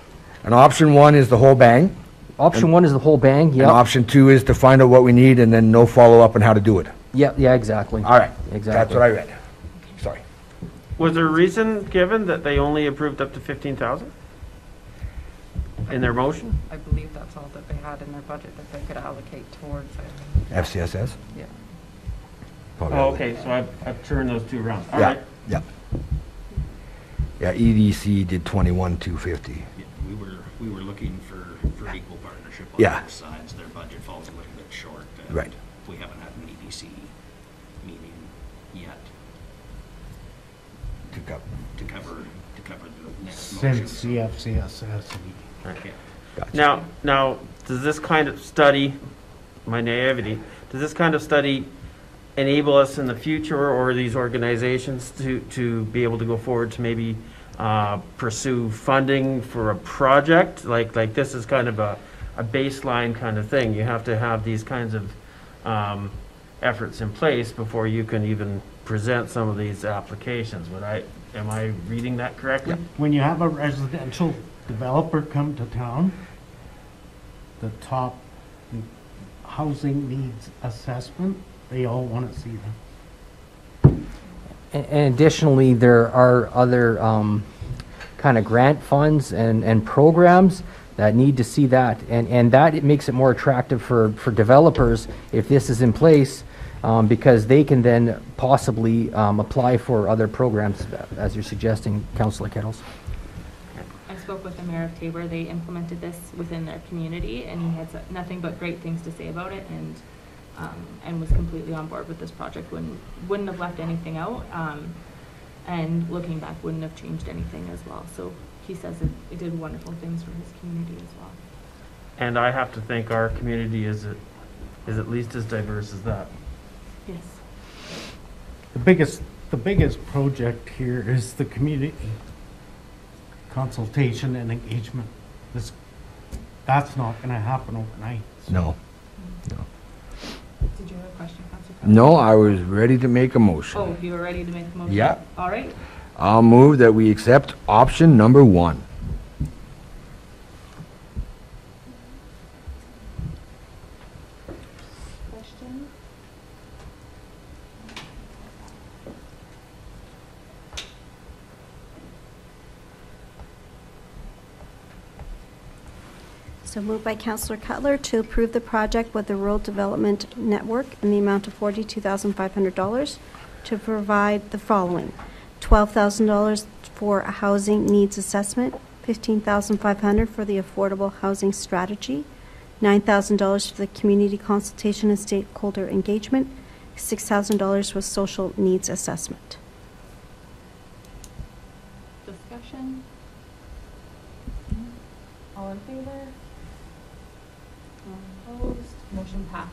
And option one is the whole bang, Option one is the whole bang, and yeah. option two is to find out what we need and then no follow-up on how to do it. Yeah, exactly. All right. Exactly. That's what I read. Sorry. Was there a reason given that they only approved up to 15,000 in their motion? I believe that's all that they had in their budget that they could allocate towards it. FCSS? Yeah. Probably. Oh, okay, so I've turned those two around. All Yeah, right. yeah. Yeah, EDC did 21,250. Yeah, we were looking for equal partnership on Yeah. both sides. Their budget falls a little bit short. And Right. we haven't had an EDC meeting yet To cover. to cover the next motion. Since the FCSS. Yeah. Gotcha. Now, does this kind of study, my naivety, does this kind of study enable us in the future or these organizations to be able to go forward to maybe pursue funding for a project? Like this is kind of a baseline kind of thing. You have to have these kinds of efforts in place before you can even present some of these applications. Am I reading that correctly? When you have a residential developer come to town, the top housing needs assessment, they all want to see them. And additionally, there are other kind of grant funds and programs that need to see that. And that it makes it more attractive for developers if this is in place, because they can then possibly apply for other programs, as you're suggesting, Councillor Kettles. I spoke with the mayor of Tabor. They implemented this within their community, and he had nothing but great things to say about it, and was completely on board with this project. Wouldn't have left anything out, and looking back, wouldn't have changed anything as well. So he says it did wonderful things for his community as well. And I have to think our community is at least as diverse as that. Yes. The biggest project here is the community consultation and engagement. That's not going to happen overnight. No. Did you have a question, Councillor? No, I was ready to make a motion. Oh, you were ready to make the motion? Yeah. All right. I'll move that we accept option number one. Question? So moved by Councillor Cutler to approve the project with the Rural Development Network in the amount of $42,500 to provide the following: $12,000 for a housing needs assessment, $15,500 for the Affordable Housing Strategy, $9,000 for the Community Consultation and Stakeholder Engagement, $6,000 for Social Needs Assessment. Discussion? All in favor? All opposed? Motion passed.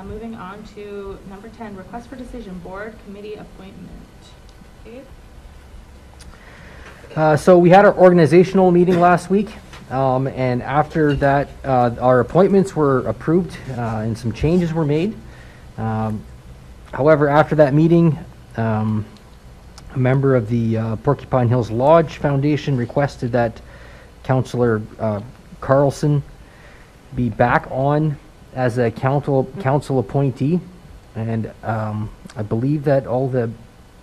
Moving on to number 10, request for decision, board committee appointment. Dave? So we had our organizational meeting last week, and after that, our appointments were approved and some changes were made. However, after that meeting, a member of the Porcupine Hills Lodge Foundation requested that Councillor Carlson be back on as a council appointee, and I believe that all the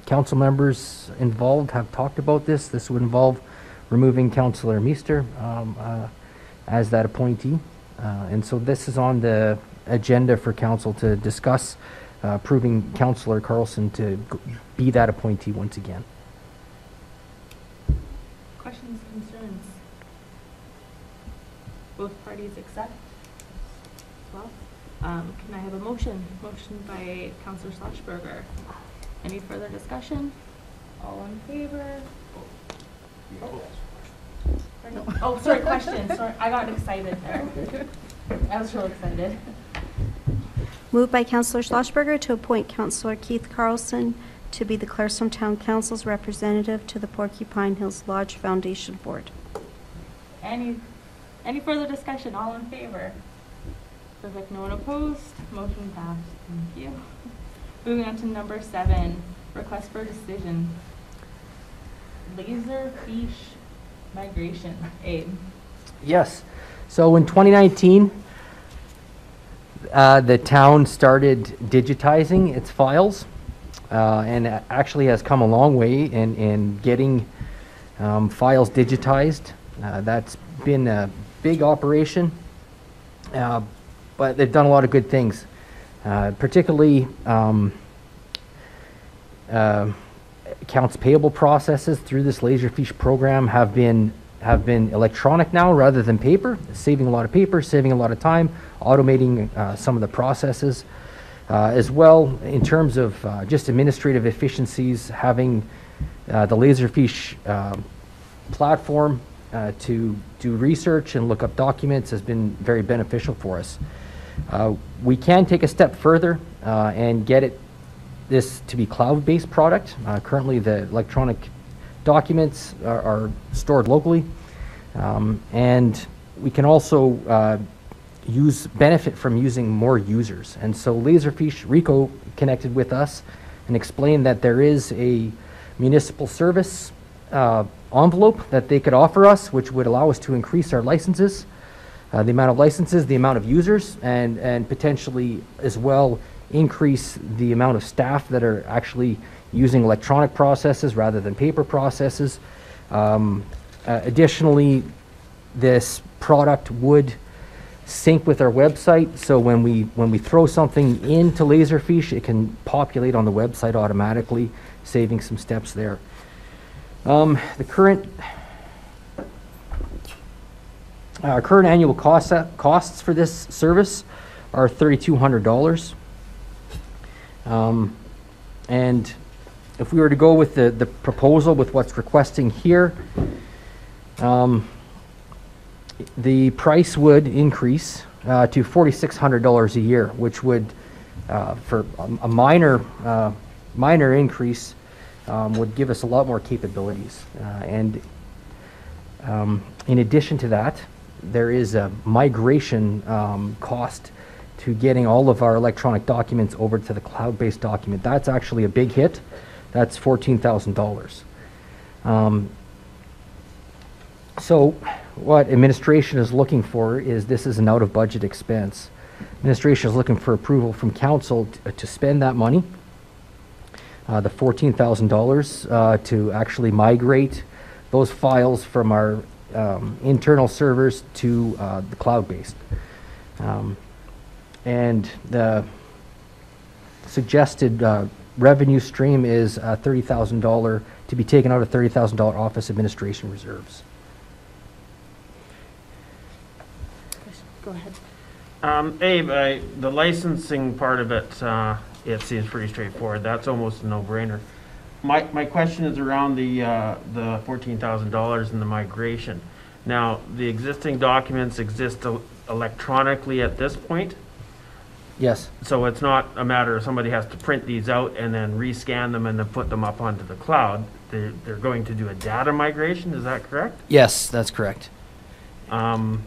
council members involved have talked about this. This would involve removing Councillor Meester as that appointee, and so this is on the agenda for council to discuss approving Councillor Carlson to be that appointee once again. Questions, concerns? Both parties accept? Well, can I have a motion? Motion by Councillor Schlosberger. Any further discussion? All in favor? Oh, sorry, question. Sorry, I got excited there. I was real excited. Moved by Councillor Schlosberger to appoint Councillor Keith Carlson to be the Claresholm Town Council's representative to the Porcupine Hills Lodge Foundation Board. Any further discussion? All in favor? Perfect. No one opposed. Motion passed. Thank you. Moving on to number 7, request for decision. Laserfish migration. Abe. Yes. So in 2019, the town started digitizing its files, and it actually has come a long way in getting files digitized. That's been a big operation, but they've done a lot of good things. Particularly accounts payable processes through this Laserfish program have been electronic now rather than paper, saving a lot of paper, saving a lot of time, automating some of the processes. As well, in terms of just administrative efficiencies, having the Laserfish platform to do research and look up documents has been very beneficial for us. We can take a step further and get this to be cloud-based product. Currently, the electronic documents are stored locally, and we can also benefit from using more users. And so Laserfish Rico connected with us and explained that there is a municipal service envelope that they could offer us, which would allow us to increase our licenses. The amount of licenses, the amount of users, and potentially as well increase the amount of staff that are actually using electronic processes rather than paper processes. Additionally, this product would sync with our website, so when we throw something into Laserfish, it can populate on the website automatically, saving some steps there. The current annual costs for this service are $3,200. And if we were to go with the proposal with what's requesting here, the price would increase to $4,600 a year, which would, for a minor increase, would give us a lot more capabilities. And in addition to that, there is a migration cost to getting all of our electronic documents over to the cloud-based document. That's actually a big hit. That's $14,000. So what administration is looking for is this is an out-of-budget expense. Administration is looking for approval from council to spend that money, the $14,000, to actually migrate those files from our internal servers to the cloud-based. And the suggested revenue stream is $30,000 to be taken out of $30,000 office administration reserves. Go ahead. Abe, the licensing part of it, it seems pretty straightforward. That's almost a no-brainer. My question is around the $14,000 in the migration. Now, the existing documents exist electronically at this point, Yes. so it's not a matter of somebody has to print these out and then rescan them and then put them up onto the cloud. They're going to do a data migration, is that correct? Yes, that's correct. I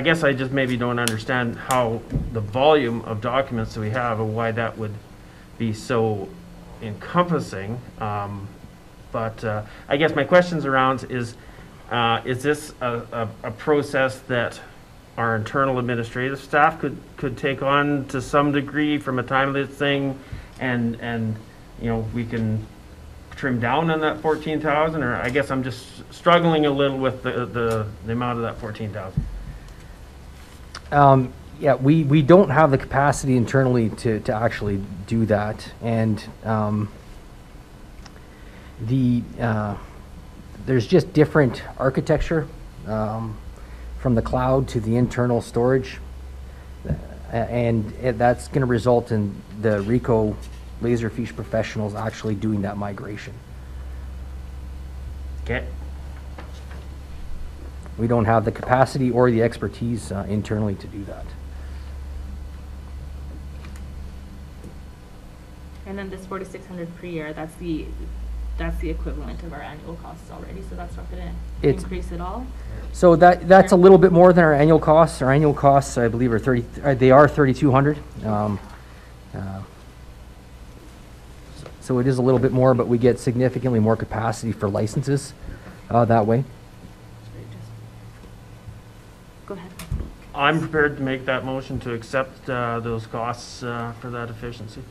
guess I just maybe don't understand how the volume of documents that we have and why that would be so encompassing. But I guess my questions around is this a process that our internal administrative staff could take on to some degree from a timeless thing, and we can trim down on that 14,000, or I guess I'm just struggling a little with the amount of that 14,000. Yeah, we don't have the capacity internally to actually do that, and there's just different architecture from the cloud to the internal storage, and that's going to result in the RICO Laserfiche professionals actually doing that migration. Okay. We don't have the capacity or the expertise internally to do that. And then this 4,600 per year, that's the equivalent of our annual costs already, so that's not gonna increase at all? So that's a little bit more than our annual costs. Our annual costs, I believe, are 3,200. So it is a little bit more, but we get significantly more capacity for licenses that way. Go ahead. I'm prepared to make that motion to accept those costs for that efficiency.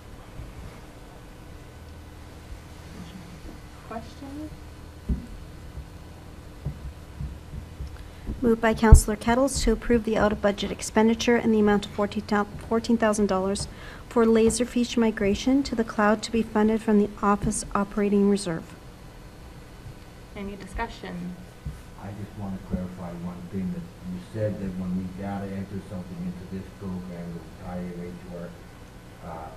Question? Moved by Councillor Kettles to approve the out-of-budget expenditure in the amount of $14,000 for Laserfiche migration to the cloud to be funded from the Office Operating Reserve. Any discussion? I just want to clarify one thing, that you said that when we data enter something into this program, it will tie it right to our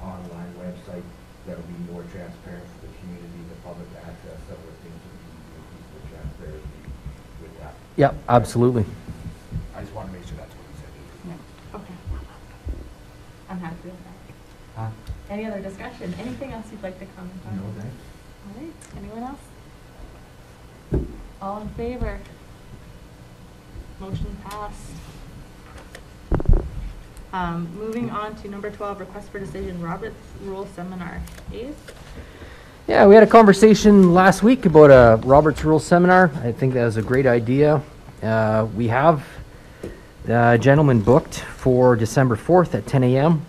online website. That'll be more transparent for the community, the public access, some of the things that we increase the transparency with that. Yep, absolutely. I just want to make sure that's what you said. Yeah. Okay. I'm happy with that. Huh? Any other discussion? Anything else you'd like to comment on? No, thanks. All right, anyone else? All in favor? Motion passed. Moving on to number 12, request for decision, Robert's Rule Seminar. Ace? Yeah, we had a conversation last week about a Robert's Rules seminar. I think that was a great idea. We have a gentleman booked for December 4th at 10 a.m.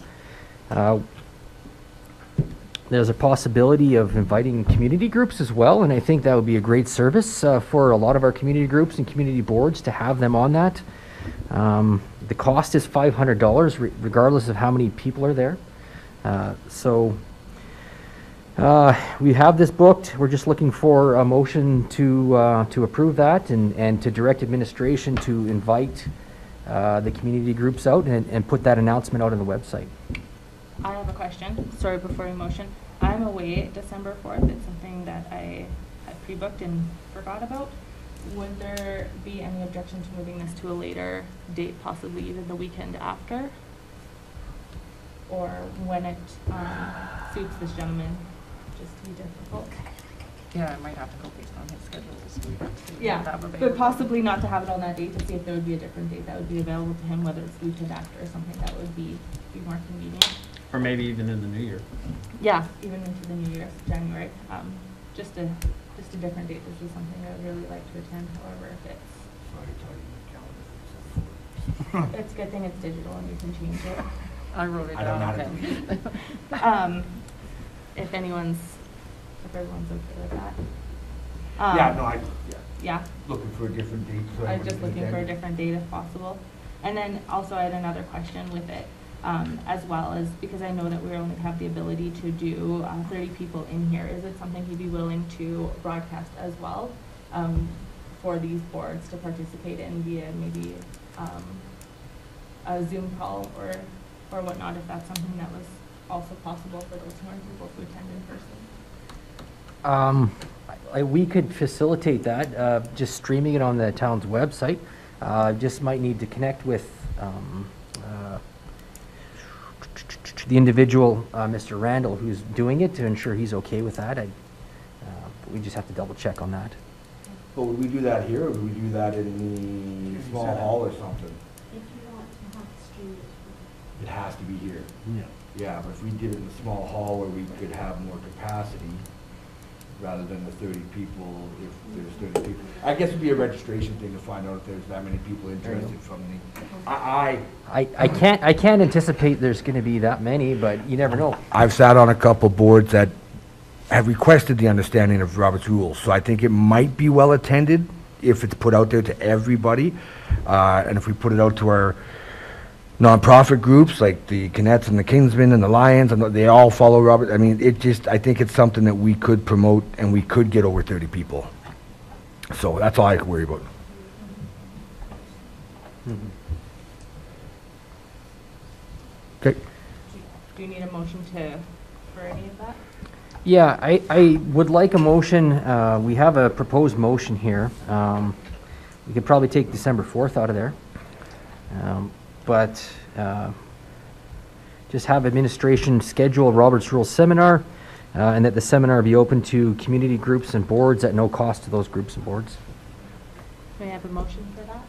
There's a possibility of inviting community groups as well, and I think that would be a great service for a lot of our community groups and community boards to have them on that. The cost is $500 regardless of how many people are there. We have this booked. We're just looking for a motion to approve that and to direct administration to invite the community groups out and put that announcement out on the website. I have a question. Sorry, before you motion. I'm away December 4th. It's something that I had pre-booked and forgot about. Would there be any objection to moving this to a later date, possibly even the weekend after? Or when it suits this gentleman, just to be difficult? Yeah, I might have to go based on his schedule this week. to see what Yeah, I have but available. possibly not to have it on that date, to see if there would be a different date that would be available to him, whether it's the weekend after or something that would be more convenient. Or maybe even in the new year. Yeah, even into the new year, January. Just a different date. This is something I would really like to attend. However, if it's a good thing it's digital and you can change it. I wrote it I don't know down. how to okay. If everyone's okay with that. Yeah. Looking for a different date. So I was just everybody looking for a can different date if possible. And then also I had another question with it. as well as, because I know that we only have the ability to do 30 people in here. Is it something he'd be willing to broadcast as well for these boards to participate in via maybe a Zoom call or whatnot, if that's something that was also possible for those who aren't able to attend in person? We could facilitate that, just streaming it on the town's website. Just might need to connect with the individual, Mr. Randall, who's doing it, to ensure he's okay with that. We just have to double check on that. But would we do that here, or would we do that in the small hall or something? If you want to have it streamed. It has to be here. Yeah. Yeah, but if we did it in a small hall where we could have more capacity, rather than the 30 people, if there's 30 people. I guess it'd be a registration thing to find out if there's that many people interested from the, I can't anticipate there's going to be that many, but you never know. I've sat on a couple boards that have requested the understanding of Robert's rules, so I think it might be well attended if it's put out there to everybody, and if we put it out to our nonprofit groups like the Canets and the Kingsmen and the Lions, and they all follow Robert. I mean, I think it's something that we could promote, and we could get over 30 people. So that's all I could worry about. Okay. Do you need a motion for any of that? Yeah, I would like a motion. We have a proposed motion here. We could probably take December 4th out of there. But just have administration schedule a Robert's Rules seminar, and that the seminar be open to community groups and boards at no cost to those groups and boards. May I have a motion for that?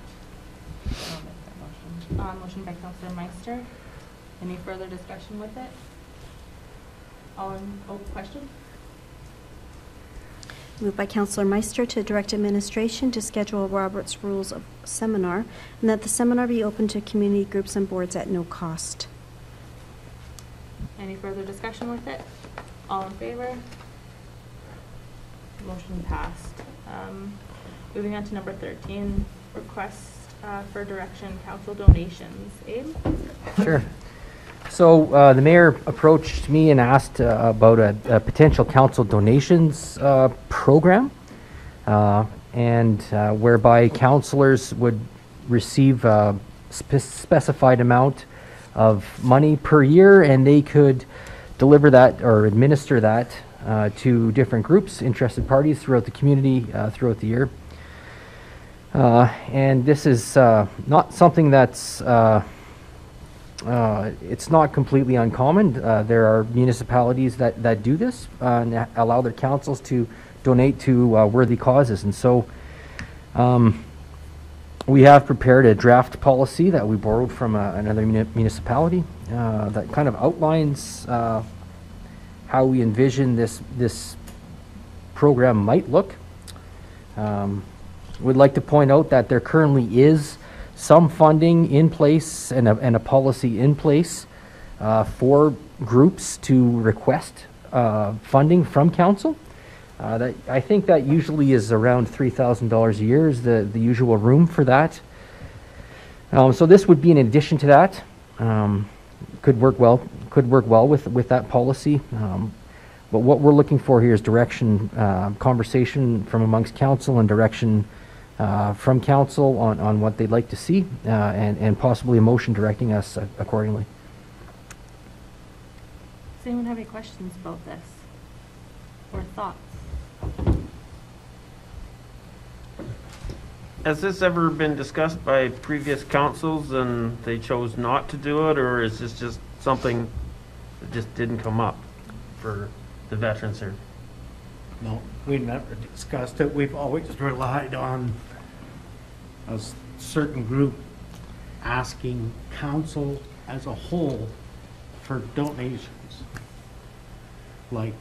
I'll make that motion. Motion by Councillor Meister. Any further discussion with it? Question? Moved by Councillor Meister to direct administration to schedule a Robert's Rules of seminar, and that the seminar be open to community groups and boards at no cost. Any further discussion with it? All in favor? Motion passed. Moving on to number 13, request for direction, council donations. Abe? Sure. So the mayor approached me and asked about a potential council donations program, and whereby councilors would receive a specified amount of money per year, and they could deliver that or administer that to different groups, interested parties throughout the community throughout the year. And this is not something that's it's not completely uncommon. There are municipalities that do this and allow their councils to donate to worthy causes. And so we have prepared a draft policy that we borrowed from another municipality that kind of outlines how we envision this program might look. We'd like to point out that there currently is some funding in place and a policy in place for groups to request funding from council. I think that usually is around $3,000 a year is the usual room for that. So this would be in addition to that. Could work well with that policy. But what we're looking for here is direction, conversation from amongst council, and direction from council on what they'd like to see, and possibly a motion directing us accordingly. Does anyone have any questions about this or thoughts? Has this ever been discussed by previous councils and they chose not to do it, or is this just something that just didn't come up for the veterans here? No, we never discussed it. We've always relied on a certain group asking council as a whole for donations, like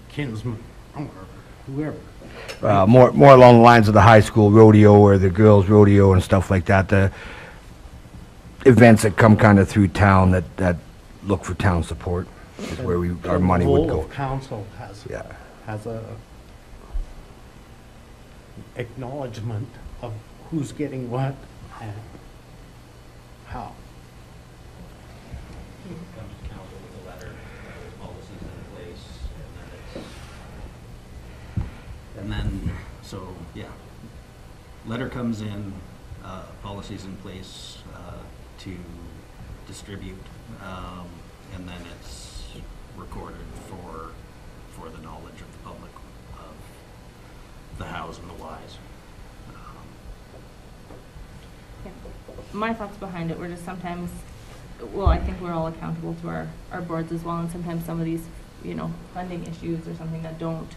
Kinsman or whoever. More along the lines of the high school rodeo or the girls rodeo and stuff like that. The events that come kind of through town that look for town support is where our money would The go. role of council has a acknowledgement of who's getting what and how. And then, so, yeah, letter comes in, policies in place to distribute, and then it's recorded for the knowledge of the public of the hows and the whys. Yeah. My thoughts behind it were just sometimes, well, I think we're all accountable to our boards as well, and sometimes some of these, you know, funding issues or something that don't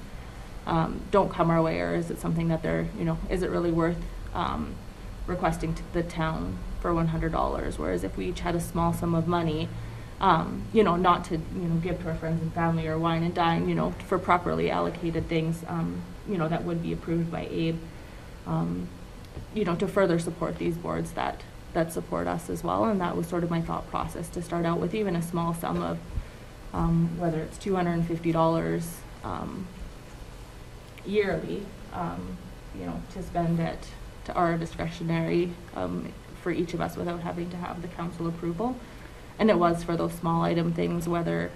come our way, or is it something that they're, you know, is it really worth requesting to the town for $100? Whereas if we each had a small sum of money, you know, not to, you know, give to our friends and family or wine and dine, you know, for properly allocated things, you know, that would be approved by Abe, you know, to further support these boards that support us as well. And that was sort of my thought process, to start out with even a small sum of, whether it's $250 yearly, you know, to spend it to our discretionary for each of us without having to have the council approval. And it was for those small item things, whether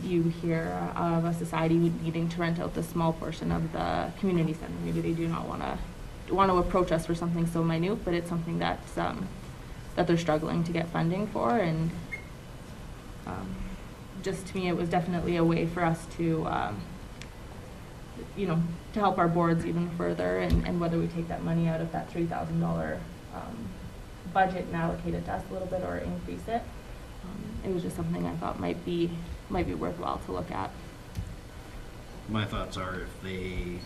you hear of a society needing to rent out the small portion of the community center. Maybe they do not want to approach us for something so minute, but it's something that's that they're struggling to get funding for. And just to me, it was definitely a way for us to you know, to help our boards even further, and whether we take that money out of that $3,000 budget and allocate it to us a little bit or increase it. It was just something I thought might be worthwhile to look at. My thoughts are, if they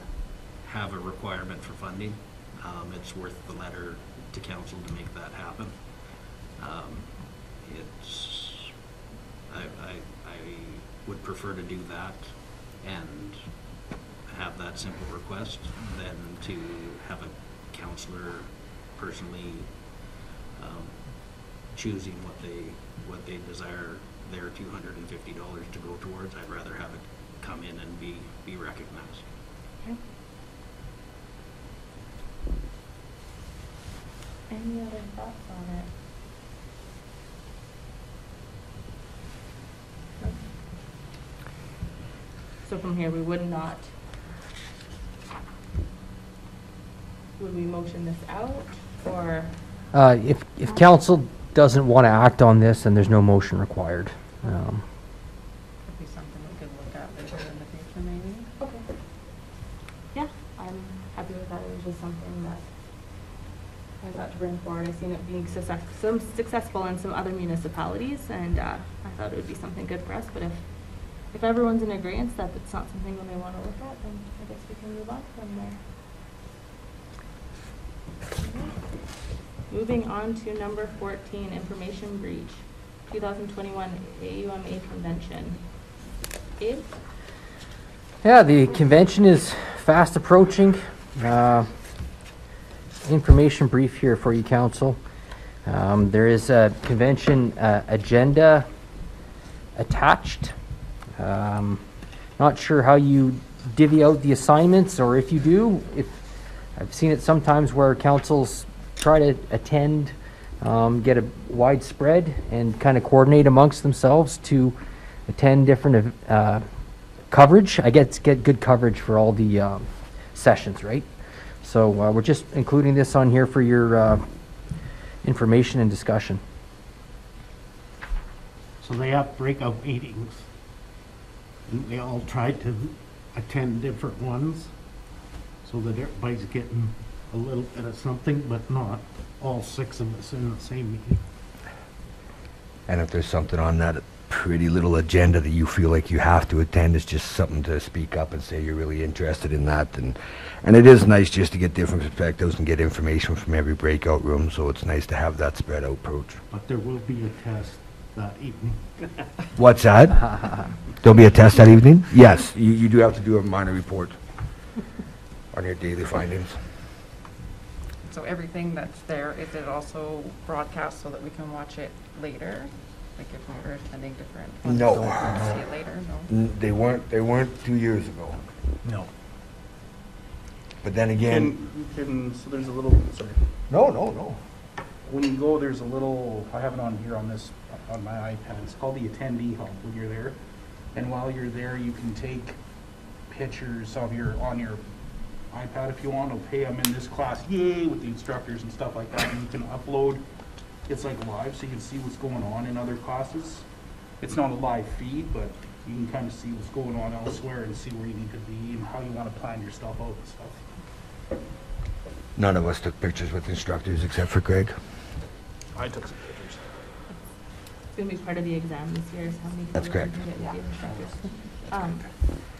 have a requirement for funding, it's worth the letter to council to make that happen. I would prefer to do that and have that simple request than to have a counselor personally choosing what they desire their $250 to go towards. I'd rather have it come in and be recognized. Okay. Any other thoughts on it? No. So from here, we would we motion this out, or? If council doesn't want to act on this, then there's no motion required. Could be something we could look at later in the future, maybe. Okay. Yeah, I'm happy with that. It was just something that I thought to bring forward. I've seen it being successful in some other municipalities, and I thought it would be something good for us. But if everyone's in agreement that it's not something that they want to look at, then I guess we can move on from there. Moving on to number 14, information breach, 2021 AUMA convention. Abe? Yeah, the convention is fast approaching. Information brief here for you, council. There is a convention agenda attached. Not sure how you divvy out the assignments, or if you do. I've seen it sometimes where councils try to attend, get a wide spread, and kind of coordinate amongst themselves to attend different coverage. I get good coverage for all the sessions, right? So we're just including this on here for your information and discussion. So they have breakout meetings, and we all try to attend different ones so that everybody's getting a little bit of something, but not all 6 of us in the same meeting. And if there's something on that pretty little agenda that you feel like you have to attend, it's just something to speak up and say you're really interested in that. And it is nice just to get different perspectives and get information from every breakout room, so it's nice to have that spread out approach. But there will be a test that evening. What's that? There'll be a test that evening? Yes, you do have to do a minor report on your daily findings. So everything that's there, is it also broadcast so that we can watch it later? Like if we were attending different ones, No. so we can see it later? No. They weren't 2 years ago. No. But then again, So there's a little, sorry. no. When you go, there's a little, I have it on here on my iPad, it's called the attendee hub when you're there. And while you're there, you can take pictures on your iPad if you want, of, hey, I'm in this class, yay, with the instructors and stuff like that, and you can upload, it's like live, so you can see what's going on in other classes. It's not a live feed, but you can kind of see what's going on elsewhere and see where you need to be and how you want to plan your stuff out and stuff. None of us took pictures with instructors except for Greg. I took some pictures. It's gonna be part of the exam this year, is how many That's photos correct. we can get with the instructors.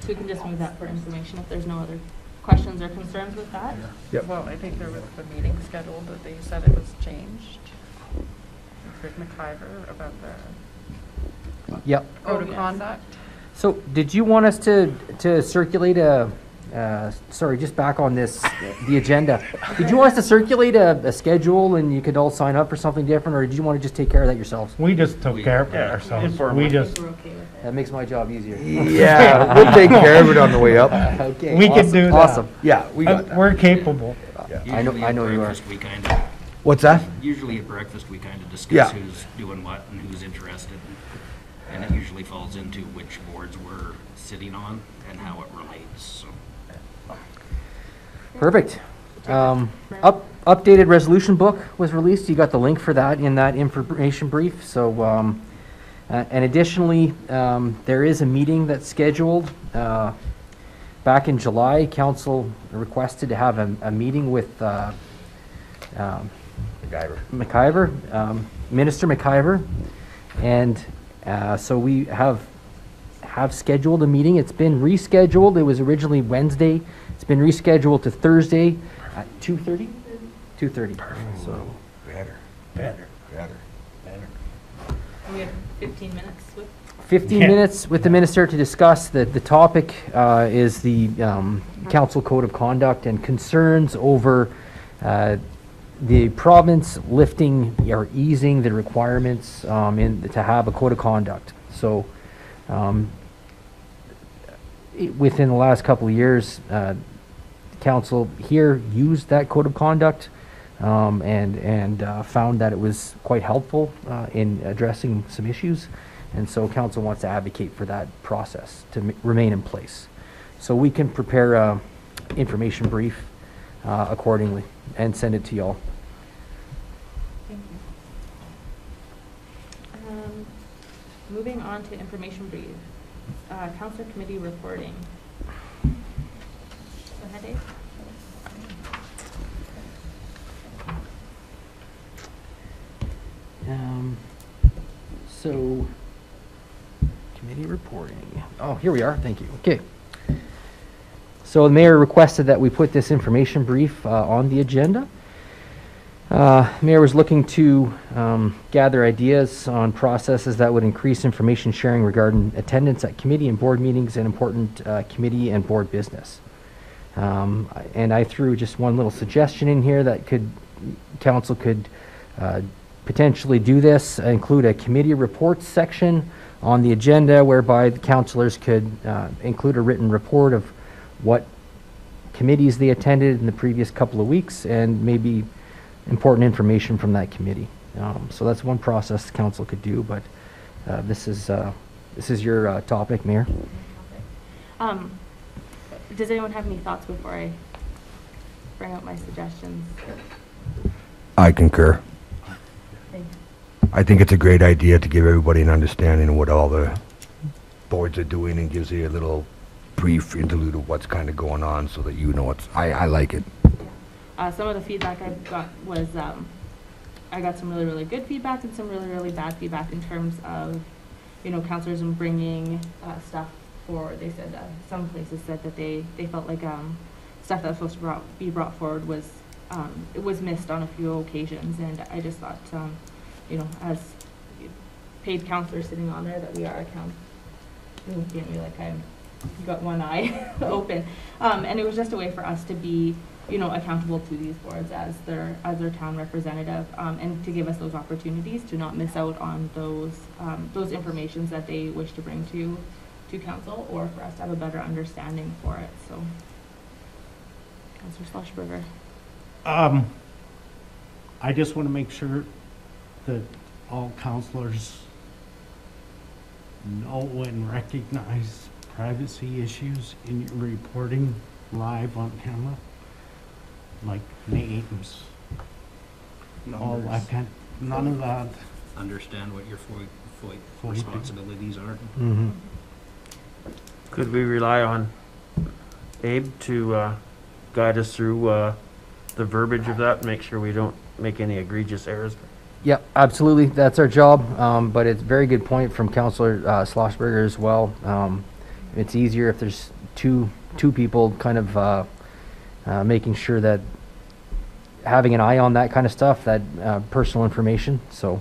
So we can just move that for information if there's no other questions or concerns with that. Yep. Well, I think there was the meeting scheduled that they said it was changed. With McIver about the Yep. code Oh, of yes. conduct. So did you want us to circulate sorry, just back on this, the agenda. Did you want us to circulate a schedule and you could all sign up for something different, or did you want to just take care of that yourselves? We just took care of it ourselves. informal. We I just, think we're okay with it. That makes my job easier. Yeah, we'll take care of it on the way up. Okay. We can awesome, do that. Awesome. Yeah, we got that. we're capable. I know you are. We kind of, What's that? usually at breakfast, we kind of discuss Yeah. who's doing what and who's interested. And it usually falls into which boards we're sitting on and how it relates, so. Perfect. Updated resolution book was released. You got the link for that in that information brief. So, and additionally, there is a meeting that's scheduled. Back in July, council requested to have a meeting with McIver, Minister McIver, and so we have scheduled a meeting. It's been rescheduled. It was originally Wednesday. It's been rescheduled to Thursday at 2:30. 2:30. So Better. And we have 15 minutes with 15 Yeah. minutes with the minister to discuss. The topic is the council code of conduct and concerns over the province lifting or easing the requirements to have a code of conduct. So within the last couple of years, council here used that code of conduct and found that it was quite helpful in addressing some issues. And so council wants to advocate for that process to remain in place. So we can prepare a information brief accordingly and send it to y'all. Thank you. Moving on to information brief. Council committee reporting. Go ahead, Dave. So, committee reporting. Oh, here we are. Thank you. Okay. So the mayor requested that we put this information brief on the agenda. Mayor was looking to gather ideas on processes that would increase information sharing regarding attendance at committee and board meetings and important committee and board business. And I threw just one little suggestion in here that council could potentially do this, include a committee reports section on the agenda whereby the councilors could include a written report of what committees they attended in the previous couple of weeks and maybe important information from that committee. So that's one process the council could do, but this is your topic, Mayor. Does anyone have any thoughts before I bring out my suggestions? I concur. Thanks. I think it's a great idea to give everybody an understanding of what all the boards are doing and gives you a little brief interlude of what's kind of going on so that you know what's, I like it. Some of the feedback I got was, I got some really, really good feedback and some really, really bad feedback in terms of, counselors and bringing stuff forward. They said, some places said that they felt like stuff that was supposed to be brought forward was, it was missed on a few occasions. And I just thought, as paid counselors sitting on there, that we are looking at me like you got one eye open. And it was just a way for us to be, accountable to these boards as their town representative, and to give us those opportunities to not miss out on those informations that they wish to bring to council, or for us to have a better understanding for it. So, Councillor Schlossberger. I just want to make sure that all counselors know and recognize privacy issues in your reporting live on camera, like names, all Numbers. that kind, none of that. Understand what your FOIP FOIP. responsibilities are. Mm-hmm. Could we rely on Abe to guide us through the verbiage of that and make sure we don't make any egregious errors? Yep, absolutely. That's our job. But it's a very good point from Councillor Schlossberger as well. It's easier if there's two people kind of making sure that having an eye on that kind of stuff, that personal information. So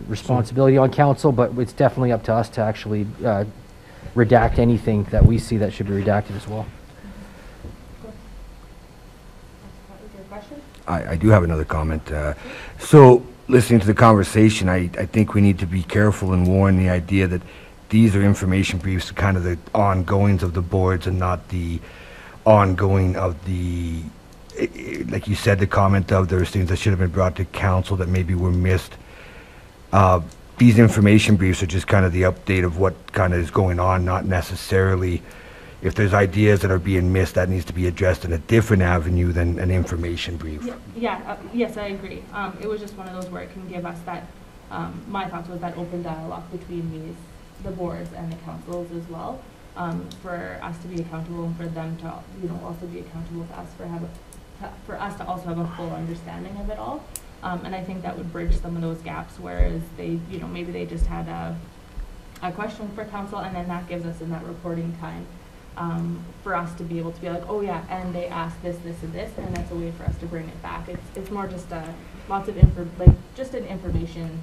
responsibility on council, but it's definitely up to us to actually redact anything that we see that should be redacted as well. That was your question? I do have another comment. So, listening to the conversation, I think we need to be careful and warn the idea that these are information briefs, kind of the ongoings of the boards and not the ongoing of the, like you said, the comment of there's things that should have been brought to council that maybe were missed. These information briefs are just kind of the update of what kind of is going on, not necessarily if there's ideas that are being missed, that needs to be addressed in a different avenue than an information brief. Yes, I agree. It was just one of those where it can give us that, my thoughts was that open dialogue between the boards and the councils as well, for us to be accountable and for them to, also be accountable to us for us to also have a full understanding of it all. And I think that would bridge some of those gaps, whereas they, maybe they just had a question for council, and then that gives us in that reporting time for us to be able to be like, oh yeah, and they asked this, this, and this, and that's a way for us to bring it back. It's more just lots of just an information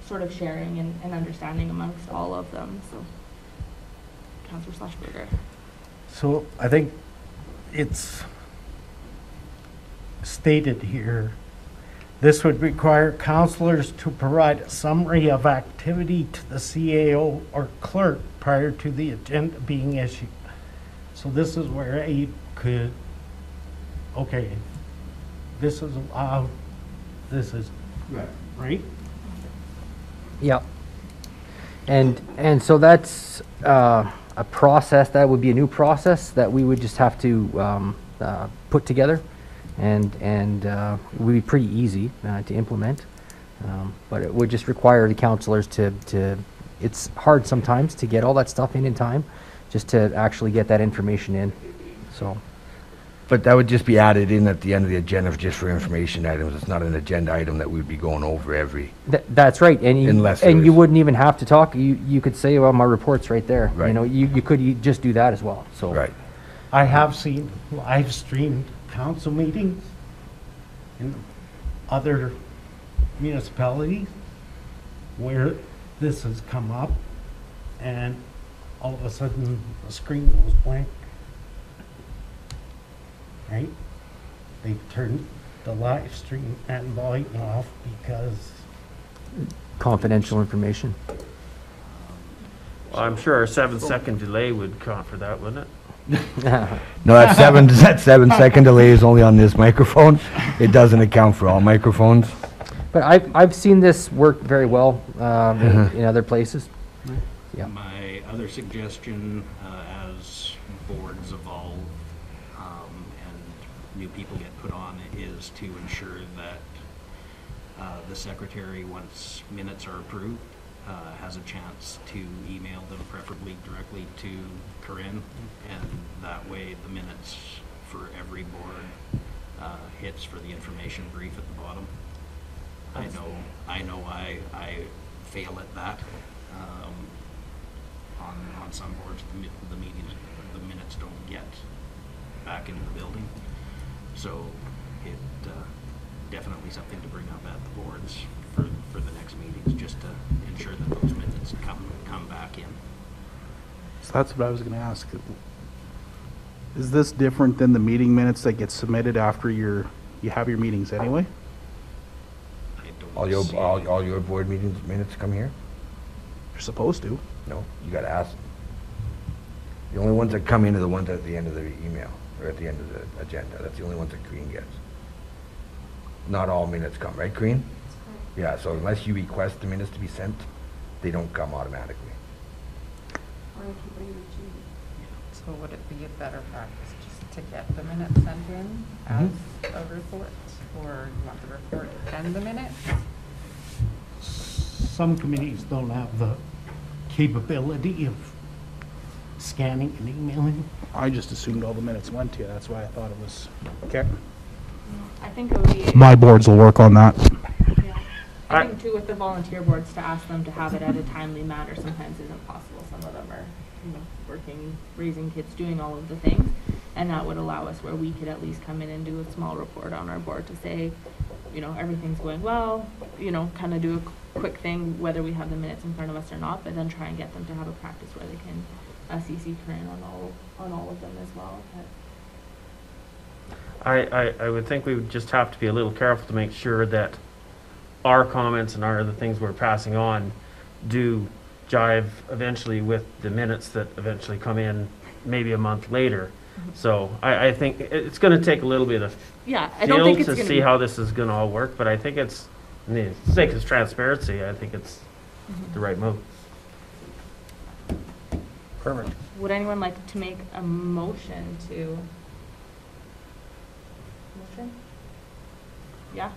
sort of sharing and understanding amongst all of them. So, Councillor Schlossberger. So I think it's stated here, this would require councillors to provide a summary of activity to the CAO or clerk prior to the agenda being issued. So this is where Abe could, okay, this is allowed, this is, right? Yep. And so that's a process, that would be a new process that we would just have to put together, and it would be pretty easy to implement. But it would just require the councillors to, it's hard sometimes to get all that stuff in time, just to actually get that information in, so. But that would just be added in at the end of the agenda just for information items. It's not an agenda item that we'd be going over every. That's right, and Unless you there's- wouldn't even have to talk. You could say, well, my report's right there. Right. You could just do that as well. So. Right. I have seen live streamed council meetings in other municipalities where this has come up and all of a sudden the screen goes blank. Right? They turned the live stream and volume off because Confidential information. Well, I'm sure our 7-second delay would count for that, wouldn't it? No, that 7-second delay is only on this microphone. It doesn't account for all microphones. But I've seen this work very well in other places. Yeah. My other suggestion, as boards evolve and new people get put on, is to ensure that the secretary, once minutes are approved, has a chance to email them, preferably directly to Corinne, and that way the minutes for every board hits for the information brief at the bottom. I know I fail at that. On some boards, the minutes don't get back into the building. So it definitely something to bring up at the boards for the next meetings, just to ensure that those minutes come back in. So that's what I was going to ask. Is this different than the meeting minutes that get submitted after you have your meetings anyway? I don't All see- your board meetings minutes come here? You're supposed to. No, you gotta ask. The only ones that come in are the ones at the end of the email, or at the end of the agenda. That's the only ones that Green gets. Not all minutes come, right, Green? Yeah, so unless you request the minutes to be sent, they don't come automatically. Or if you bring them to So So would it be a better practice just to get the minutes sent in as a report? Or you want the report and the minutes? Some committees don't have the capability of scanning and emailing. I just assumed all the minutes went to you, that's why I thought it was, okay. I think it would be. My boards will work on that. Yeah. I think too with the volunteer boards to ask them to have it at a timely manner sometimes isn't possible. Some of them are, working, raising kids, doing all of the things. And that would allow us where we could at least come in and do a small report on our board to say, everything's going well, kind of do a quick thing, whether we have the minutes in front of us or not, but then try and get them to have a practice where they can CC Corinne on all of them as well. I would think we would just have to be a little careful to make sure that our comments and the things we're passing on do jive eventually with the minutes that eventually come in maybe a month later. So I think it's going to take a little bit of I don't think it's to gonna see how this is going to all work, but I think it's, for the sake of transparency, I think it's the right move. Perfect. Would anyone like to make a motion to? Motion? Yeah?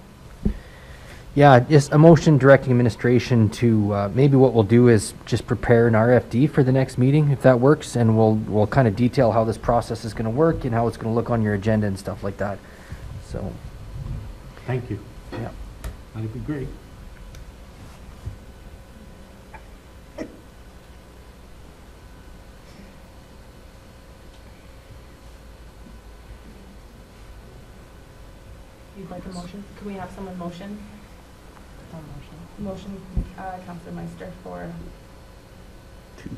Yeah, just a motion directing administration to, maybe what we'll do is just prepare an RFD for the next meeting, if that works, and we'll kind of detail how this process is going to work and how it's going to look on your agenda and stuff like that. So, Thank you. yeah. That'd be great. You'd like a motion? Can we have someone motion? Motion, Councilor Meister for. To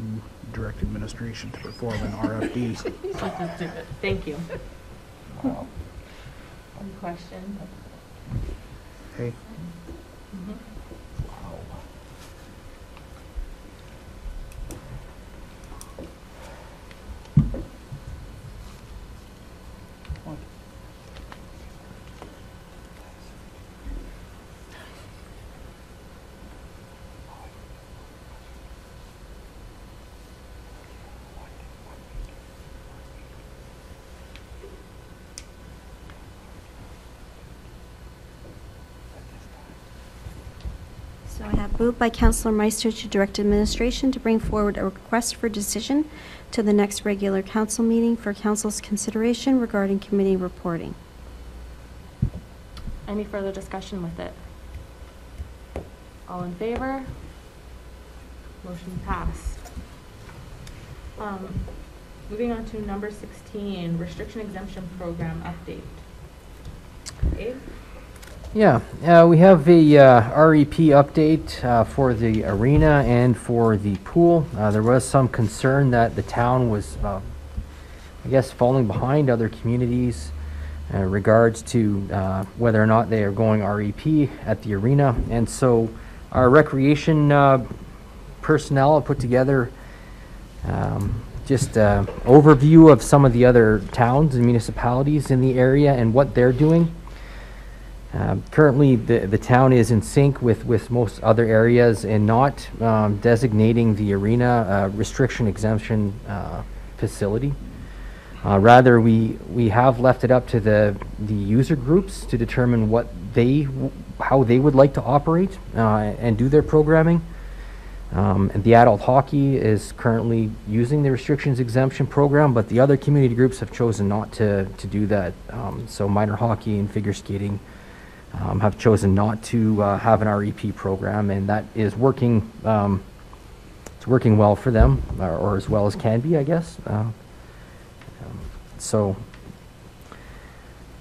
direct administration to perform an RFD. Thank you. Any question? Hey, So I have moved by Councillor Meister to direct administration to bring forward a request for decision to the next regular council meeting for council's consideration regarding committee reporting. Any further discussion with it? All in favor? Motion passed. Moving on to number 16, restriction exemption program update. Dave? Yeah, we have a REP update for the arena and for the pool. There was some concern that the town was, I guess, falling behind other communities in regards to whether or not they are going REP at the arena. And so our recreation personnel have put together just an overview of some of the other towns and municipalities in the area and what they're doing. Currently, the town is in sync with most other areas in not designating the arena a restriction exemption facility. Rather, we have left it up to the user groups to determine how they would like to operate and do their programming. And the adult hockey is currently using the restrictions exemption program, but the other community groups have chosen not to do that. So minor hockey and figure skating have chosen not to have an REP program, and that is working. It's working well for them, or as well as can be, I guess. So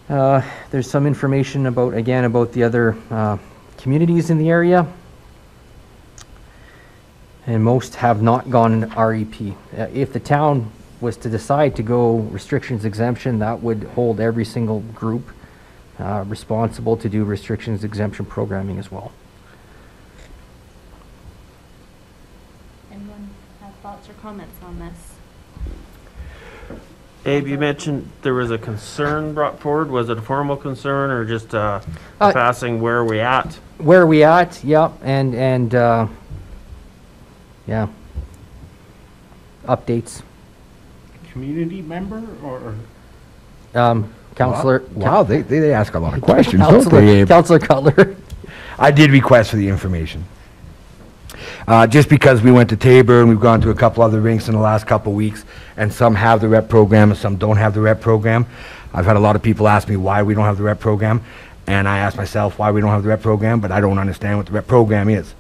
there's some information about the other communities in the area, and most have not gone REP. If the town was to decide to go restrictions exemption, that would hold every single group responsible to do restrictions exemption programming as well. Anyone have thoughts or comments on this? Abe, you mentioned there was a concern brought forward. Was it a formal concern or just passing where are we at? Where are we at? Yep, and yeah, updates. community member or? Counselor. Wow, they ask a lot of questions, don't they? Counselor Cutler. I did request for the information. Just because we went to Tabor and we've gone to a couple other rinks in the last couple weeks, and some have the rep program and some don't have the rep program. I've had a lot of people ask me why we don't have the rep program, and I ask myself why we don't have the rep program, but I don't understand what the rep program is.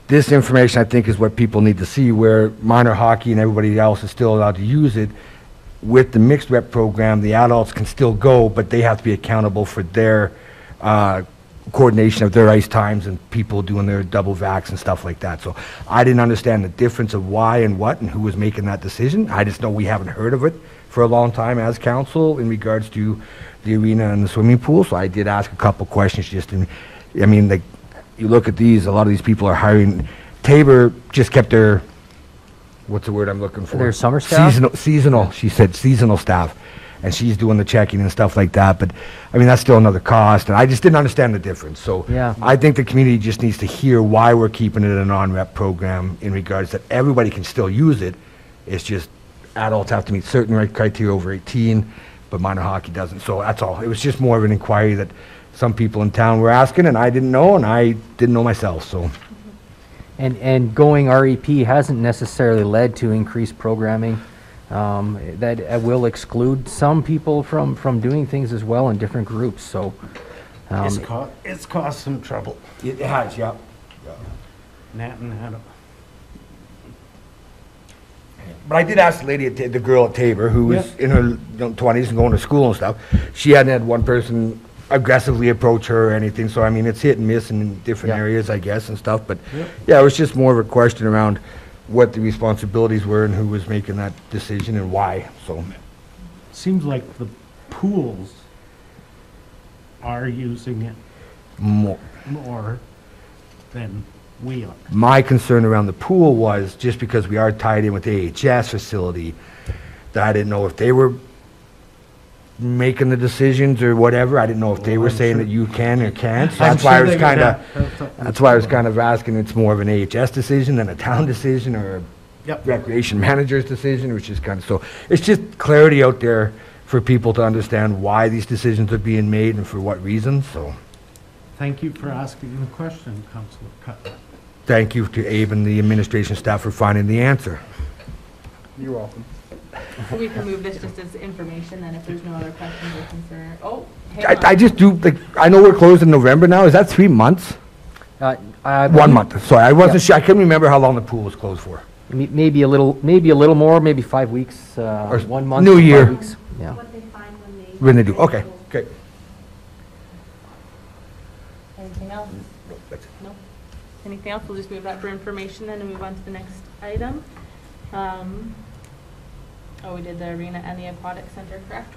This information, I think, is what people need to see, where minor hockey and everybody else is still allowed to use it. With the mixed rep program, the adults can still go, but they have to be accountable for their coordination of their ice times and people doing their double vax and stuff like that. So I didn't understand the difference of why and what and who was making that decision. I just know we haven't heard of it for a long time as council in regards to the arena and the swimming pool. So I did ask a couple questions just in, I mean, like, you look at these, a lot of these people are hiring. Tabor just kept their, what's the word I'm looking for? Their summer staff? Seasonal, she said seasonal staff. And she's doing the checking and stuff like that. But, I mean, that's still another cost. And I just didn't understand the difference. So Yeah. I think the community just needs to hear why we're keeping it a non-rep program in regards that everybody can still use it. It's just adults have to meet certain criteria over 18, but minor hockey doesn't. So that's all. It was just more of an inquiry that some people in town were asking, and I didn't know, and I didn't know myself. So. And going REP hasn't necessarily led to increased programming. That will exclude some people from doing things as well in different groups, so. It's caused some trouble. It has, yeah. Nathan had a, But I did ask the lady, the girl at Tabor, who was in her 20s and going to school and stuff. She hadn't had one person aggressively approach her or anything, so I mean, it's hit and miss in different areas, I guess, and stuff. But yeah, it was just more of a question around what the responsibilities were and who was making that decision and why, so. seems like the pools are using it More. than we are. My concern around the pool was just because we are tied in with the AHS facility, that I didn't know if they were making the decisions or whatever. I didn't know if they were saying that you can or can't. So that's why I was kind of asking. It's more of an AHS decision than a town decision or a recreation manager's decision, which is kind of, so it's just clarity out there for people to understand why these decisions are being made and for what reasons. So Thank you for asking the question, Councillor Cutler. thank you to Abe and the administration staff for finding the answer. You're welcome. We can move this just as information, then if there's no other questions or concern. Oh, hang on. I just do, like, I know we're closed in November now. Is that 3 months? 1 month. Sorry, I wasn't sure. I couldn't remember how long the pool was closed for. Maybe a little more, maybe 5 weeks, 1 month. New 5 Year. weeks. Yeah. What they find When they do, okay, okay. Anything else? No? Anything else? We'll just move that for information then and move on to the next item. We did the arena and the aquatic center, correct?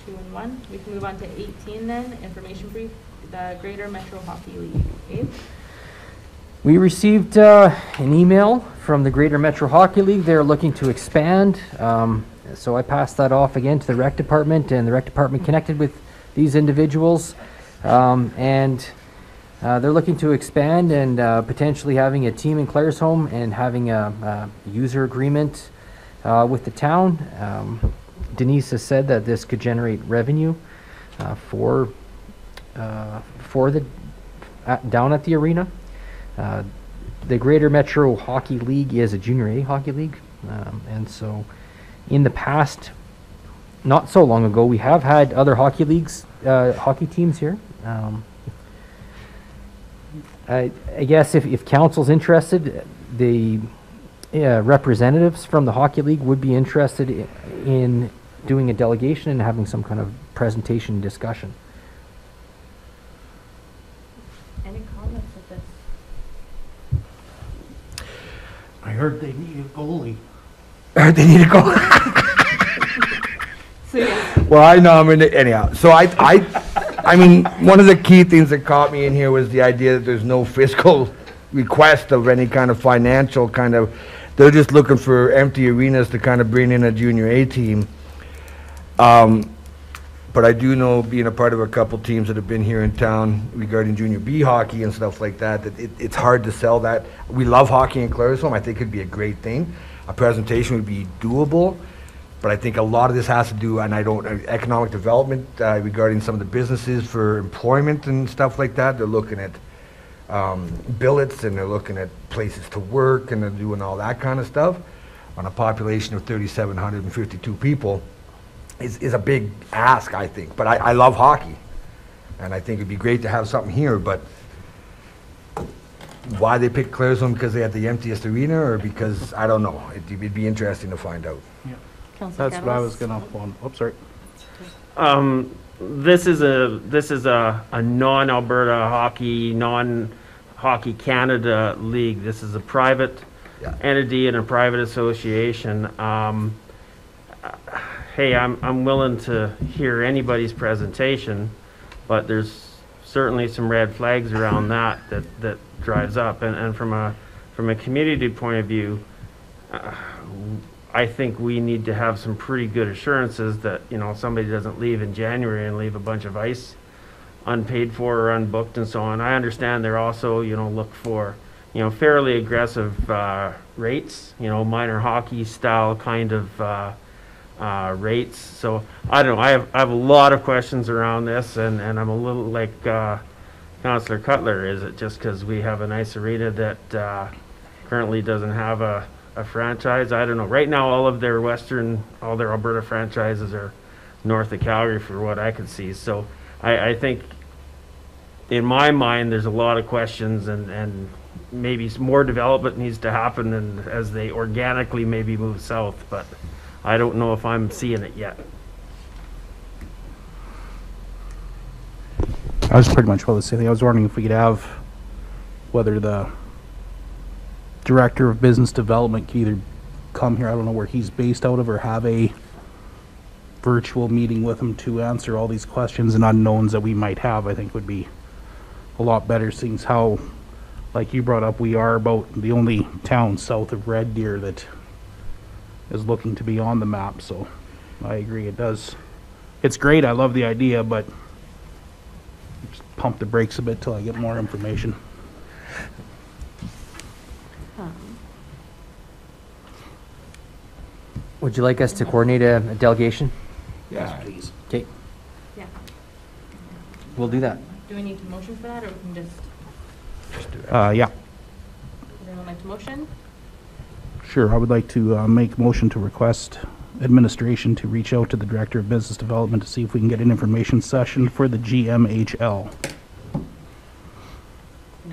2 and 1. We can move on to 18 then, information brief, the Greater Metro Hockey League. Abe? We received an email from the Greater Metro Hockey League. They're looking to expand. So I passed that off again to the rec department, and the rec department connected with these individuals. And they're looking to expand and potentially having a team in Claresholm and having a user agreement with the town. Denise has said that this could generate revenue for the down at the arena. The Greater Metro Hockey League is a Junior A hockey league, and so in the past, not so long ago, we have had other hockey leagues, hockey teams here. I guess if council's interested, the representatives from the hockey league would be interested in doing a delegation and having some kind of presentation discussion. Any comments with this? I heard they need a goalie. They need to go. So, yeah. Well, I nominated, anyhow, so I mean, one of the key things that caught me in here was the idea that there's no fiscal request of any kind of financial kind of, they're just looking for empty arenas to kind of bring in a Junior A team. But I do know, being a part of a couple teams that have been here in town regarding Junior B hockey and stuff like that, that it's hard to sell that. We love hockey in Claresholm. I think it'd be a great thing. A presentation would be doable. But I think a lot of this has to do, and economic development regarding some of the businesses for employment and stuff like that. They're looking at billets, and they're looking at places to work, and they're doing all that kind of stuff. On a population of 3,752 people is a big ask, I think. But I love hockey, and I think it'd be great to have something here, but why they picked Claresholm, because they had the emptiest arena, or because, I don't know. It'd be interesting to find out. Councillor That's what I was Catalyst? gonna, oops, sorry. This is a non-Alberta hockey, non-Hockey Canada league. This is a private Yeah. entity and a private association. Hey, I'm willing to hear anybody's presentation, but there's certainly some red flags around that drives up. And from a community point of view, I think we need to have some pretty good assurances that, somebody doesn't leave in January and leave a bunch of ice unpaid for or unbooked and so on. I understand they're also, look for, fairly aggressive rates, minor hockey style kind of rates. So I don't know. I have a lot of questions around this, and I'm a little like Councillor Cutler. Is it just because we have a nice arena that currently doesn't have a franchise? I don't know. Right now, all their Alberta franchises are north of Calgary, for what I could see. So I think, in my mind, there's a lot of questions, and maybe some more development needs to happen, and as they organically maybe move south. But I don't know if I'm seeing it yet. I was pretty much about the same thing. I was wondering if we could have, whether the Director of Business Development could either come here, I don't know where he's based out of, or have a virtual meeting with him to answer all these questions and unknowns that we might have. I think would be a lot better, seeing as how, like you brought up, we are about the only town south of Red Deer that is looking to be on the map. So I agree, it's great. I love the idea, but just pump the brakes a bit till I get more information. Would you like us to coordinate a delegation? Yeah. Please. Okay, Yeah. we'll do that. Do we need to motion for that, or we can just, Yeah, would anyone like to motion? sure. I would like to make a motion to request administration to reach out to the Director of Business Development to see if we can get an information session for the GMHL. Thank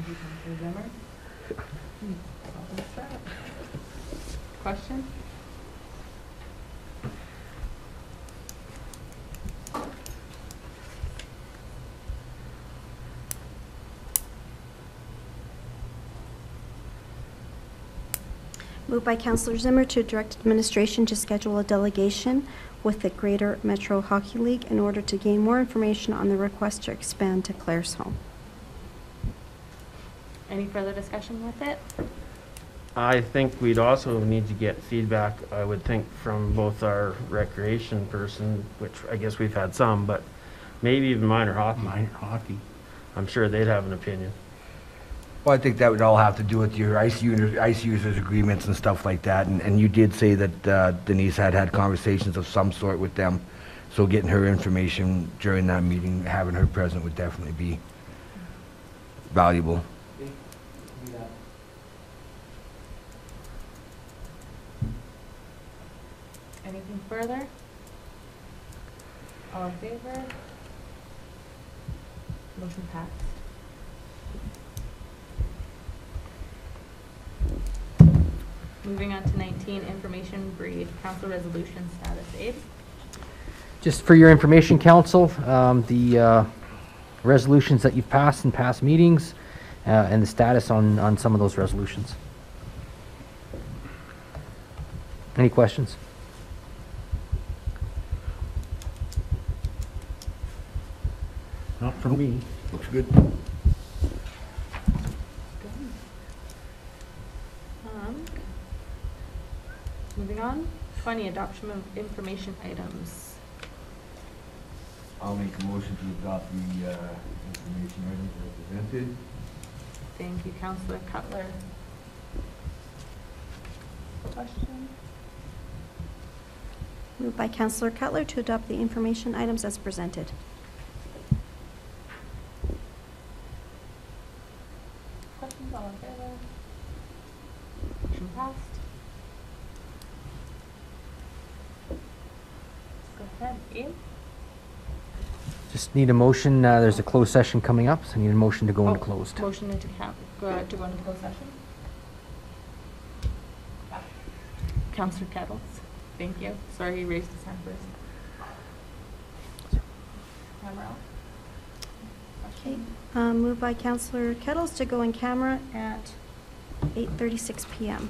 you, Councillor Zimmer. Question? Moved by Councillor Zimmer to direct administration to schedule a delegation with the Greater Metro Hockey League in order to gain more information on the request to expand to Claresholm. Any further discussion with it? I think we'd also need to get feedback, I would think, from both our recreation person, which I guess we've had some, but maybe even minor hockey. Minor hockey. I'm sure they'd have an opinion. Well, I think that would all have to do with your ice users agreements and stuff like that. And you did say that Denise had conversations of some sort with them. So getting her information during that meeting, having her present would definitely be valuable. Anything further? All in favor? Motion passed. Moving on to 19, information brief, council resolution status. Abe? Just for your information, council, the resolutions that you've passed in past meetings and the status on some of those resolutions. Any questions? Not for me. Looks good. Moving on, 20, adoption of information items. I'll make a motion to adopt the information items represented. Thank you, Councillor Cutler. Question? Moved by Councillor Cutler to adopt the information items as presented. Questions, all in favor? Motion passed. Go ahead, Ian. Just need a motion, there's a closed session coming up, so I need a motion to go into closed. Motion into go into closed session. Councillor Kettles, thank you. Sorry, he raised his hand first. Camera off. Okay. Moved by Councillor Kettles to go in camera at 8:36 p.m.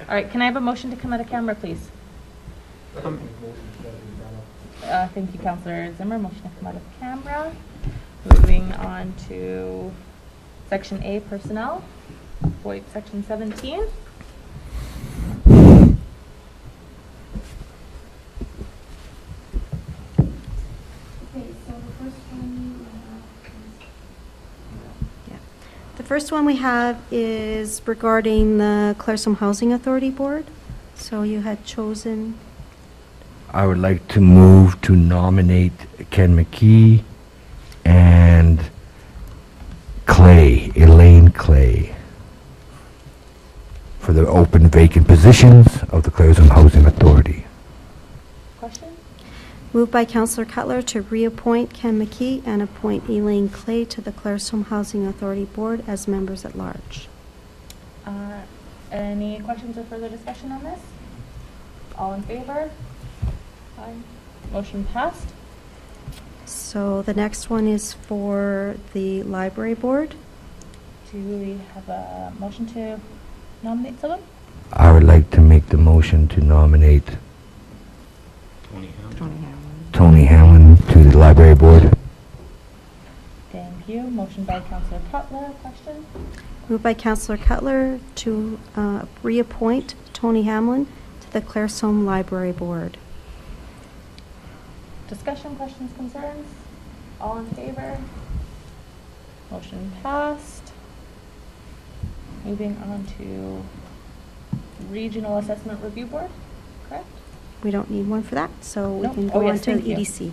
All right, can I have a motion to come out of camera, please? Thank you, Councillor Zimmer. Motion to come out of camera. Moving on to Section A, Personnel. Void Section 17. The first one we have is regarding the Claresholm Housing Authority Board. So you had chosen, I would like to move to nominate Ken McKee and Elaine Clay, for the open vacant positions of the Claresholm Housing Authority. Question? moved by Councillor Cutler to reappoint Ken McKee and appoint Elaine Clay to the Claresholm Housing Authority Board as members at large. Any questions or further discussion on this? All in favor? Aye. Motion passed. So the next one is for the Library Board. Do we have a motion to nominate someone? I would like to make the motion to nominate Tony Hamlin to the Library Board. Thank you. Motion by Councillor Cutler. Question? Moved by Councillor Cutler to reappoint Tony Hamlin to the Claresholm Library Board. Discussion, questions, concerns? All in favor? Motion passed. Moving on to Regional Assessment Review Board, correct? We don't need one for that, so we Nope. can Oh, go yes, on to the thank you. EDC.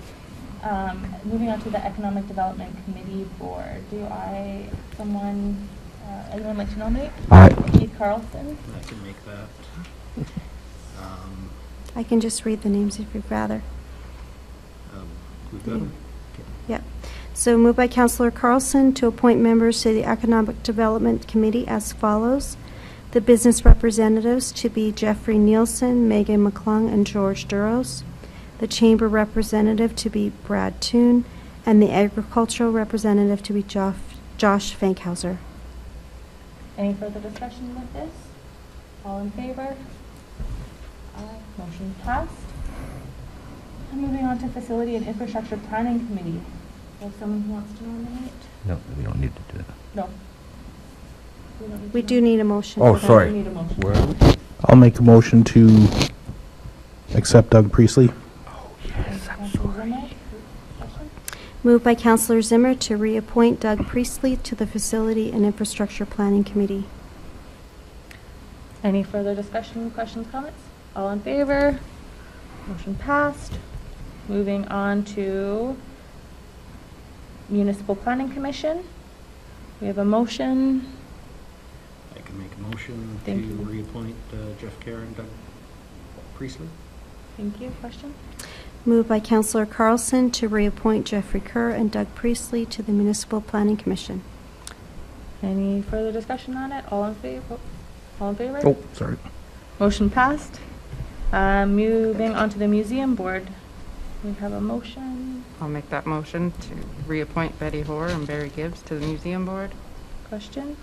Moving on to the Economic Development Committee Board. Anyone like to nominate? Keith Carlson? I can make that. I can just read the names if you'd rather. We've got them. Yep. So moved by Councillor Carlson to appoint members to the Economic Development Committee as follows. The business representatives to be Jeffrey Nielsen, Megan McClung, and George Duros. The chamber representative to be Brad Toon, and the agricultural representative to be Josh Fankhauser. Any further discussion with this? All in favor? Aye. Motion passed. And moving on to Facility and Infrastructure Planning Committee. Is there someone who wants to nominate? No, we don't need to do that. No. We don't need We to do nominate. need a motion. Oh, for that. sorry. We need a motion. Where are we? I'll make a motion to accept Doug Priestley. Yes, I'm Councillor sorry. Zimmer, discussion? Moved by Councillor Zimmer to reappoint Doug Priestley to the Facility and Infrastructure Planning Committee. Any further discussion, questions, comments? All in favor? Motion passed. Moving on to Municipal Planning Commission. We have a motion. I can make a motion to Thank you. reappoint Jeff Kerr and Doug Priestley. Thank you. Question? Moved by Councillor Carlson to reappoint Jeffrey Kerr and Doug Priestley to the Municipal Planning Commission. Any further discussion on it? All in favor? All in favor? Oh, sorry. Motion passed. Moving on to the Museum Board. We have a motion. I'll make that motion to reappoint Betty Hoare and Barry Gibbs to the Museum Board. Question?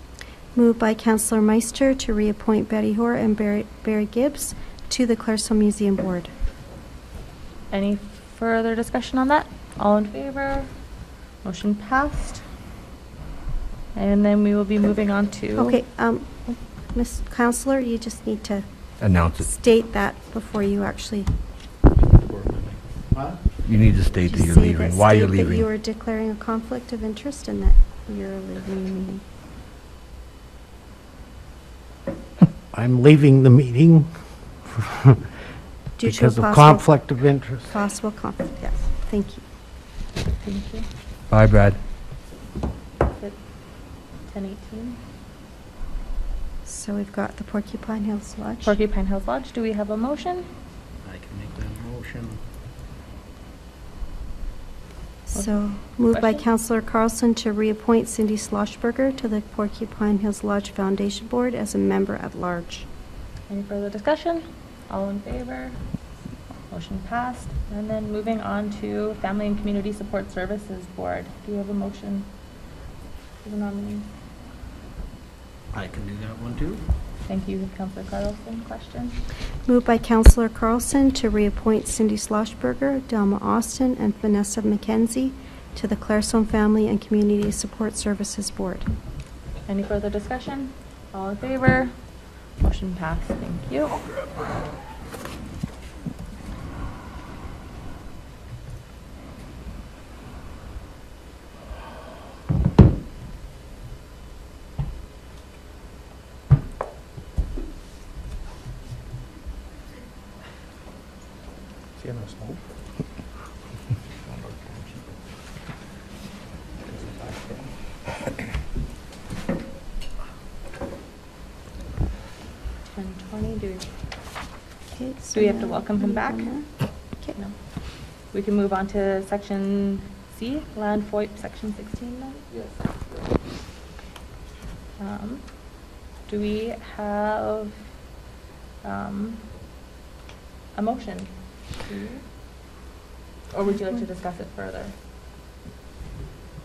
Moved by Councillor Meister to reappoint Betty Hoare and Barry Gibbs to the Claresholm Museum Board. Any further discussion on that? All in favor? Motion passed. And then we will be moving on to... Okay, Ms. Councillor, you just need to Announce it. state that before you actually... What? You need to state that Just you're say leaving. that- Why you're state that you leaving. are declaring a conflict of interest and that you're leaving the meeting. I'm leaving the meeting Due to a because of possible- conflict of interest. Possible conflict, yes. Thank you. Thank you. Bye, Brad. Is it 10:18? So we've got the Porcupine Hills Lodge. Porcupine Hills Lodge, do we have a motion? I can make that motion. So moved by Question? Councillor Carlson to reappoint Cindy Schlossberger to the Porcupine Hills Lodge Foundation Board as a member at large. Any further discussion? All in favor? Motion passed. And then moving on to Family and Community Support Services Board. Do you have a motion for the nominee? I can do that one too. Thank you, Councillor Carlson. Question? Moved by Councillor Carlson to reappoint Cindy Schlossberger, Delma Austin, and Vanessa McKenzie to the Claresholm Family and Community Support Services Board. Any further discussion? All in favor? Motion passed. Thank you. See how much smoke? Ten 20. Do Okay, we have to welcome him back? Okay. No. We can move on to section C, land FOIP, section 16 then? Yes. Do we have a motion? Or would you like to discuss it further?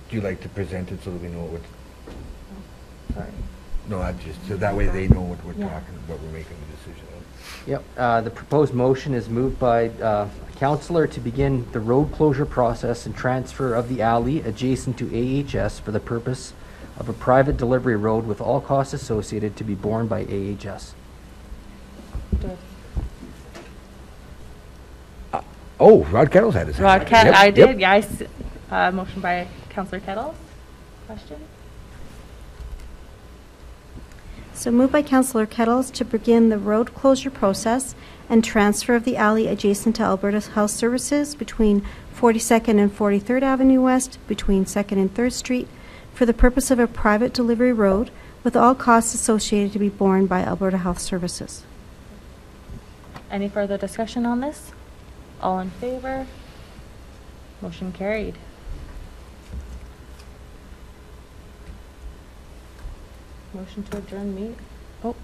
Do you like to present it so that we know what, Sorry. no, I just, so that way they know what we're Yeah. talking, what we're making the decision on. Yep, the proposed motion is moved by Councillor to begin the road closure process and transfer of the alley adjacent to AHS for the purpose of a private delivery road with all costs associated to be borne by AHS. Do Oh, Rod Kettles had his hand. Rod up. Ket, Yep, I yep. did, yeah, motion by Councillor Kettles. Question? So moved by Councillor Kettles to begin the road closure process and transfer of the alley adjacent to Alberta Health Services between 42nd and 43rd Avenue West, between 2nd and 3rd Street, for the purpose of a private delivery road with all costs associated to be borne by Alberta Health Services. Any further discussion on this? All in favor? Motion carried. Motion to adjourn meet. Oh.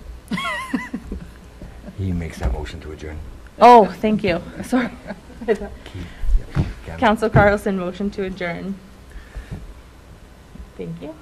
He makes that motion to adjourn. Oh, thank you. Sorry. Yep, Ken. Council Carlson, motion to adjourn. Thank you.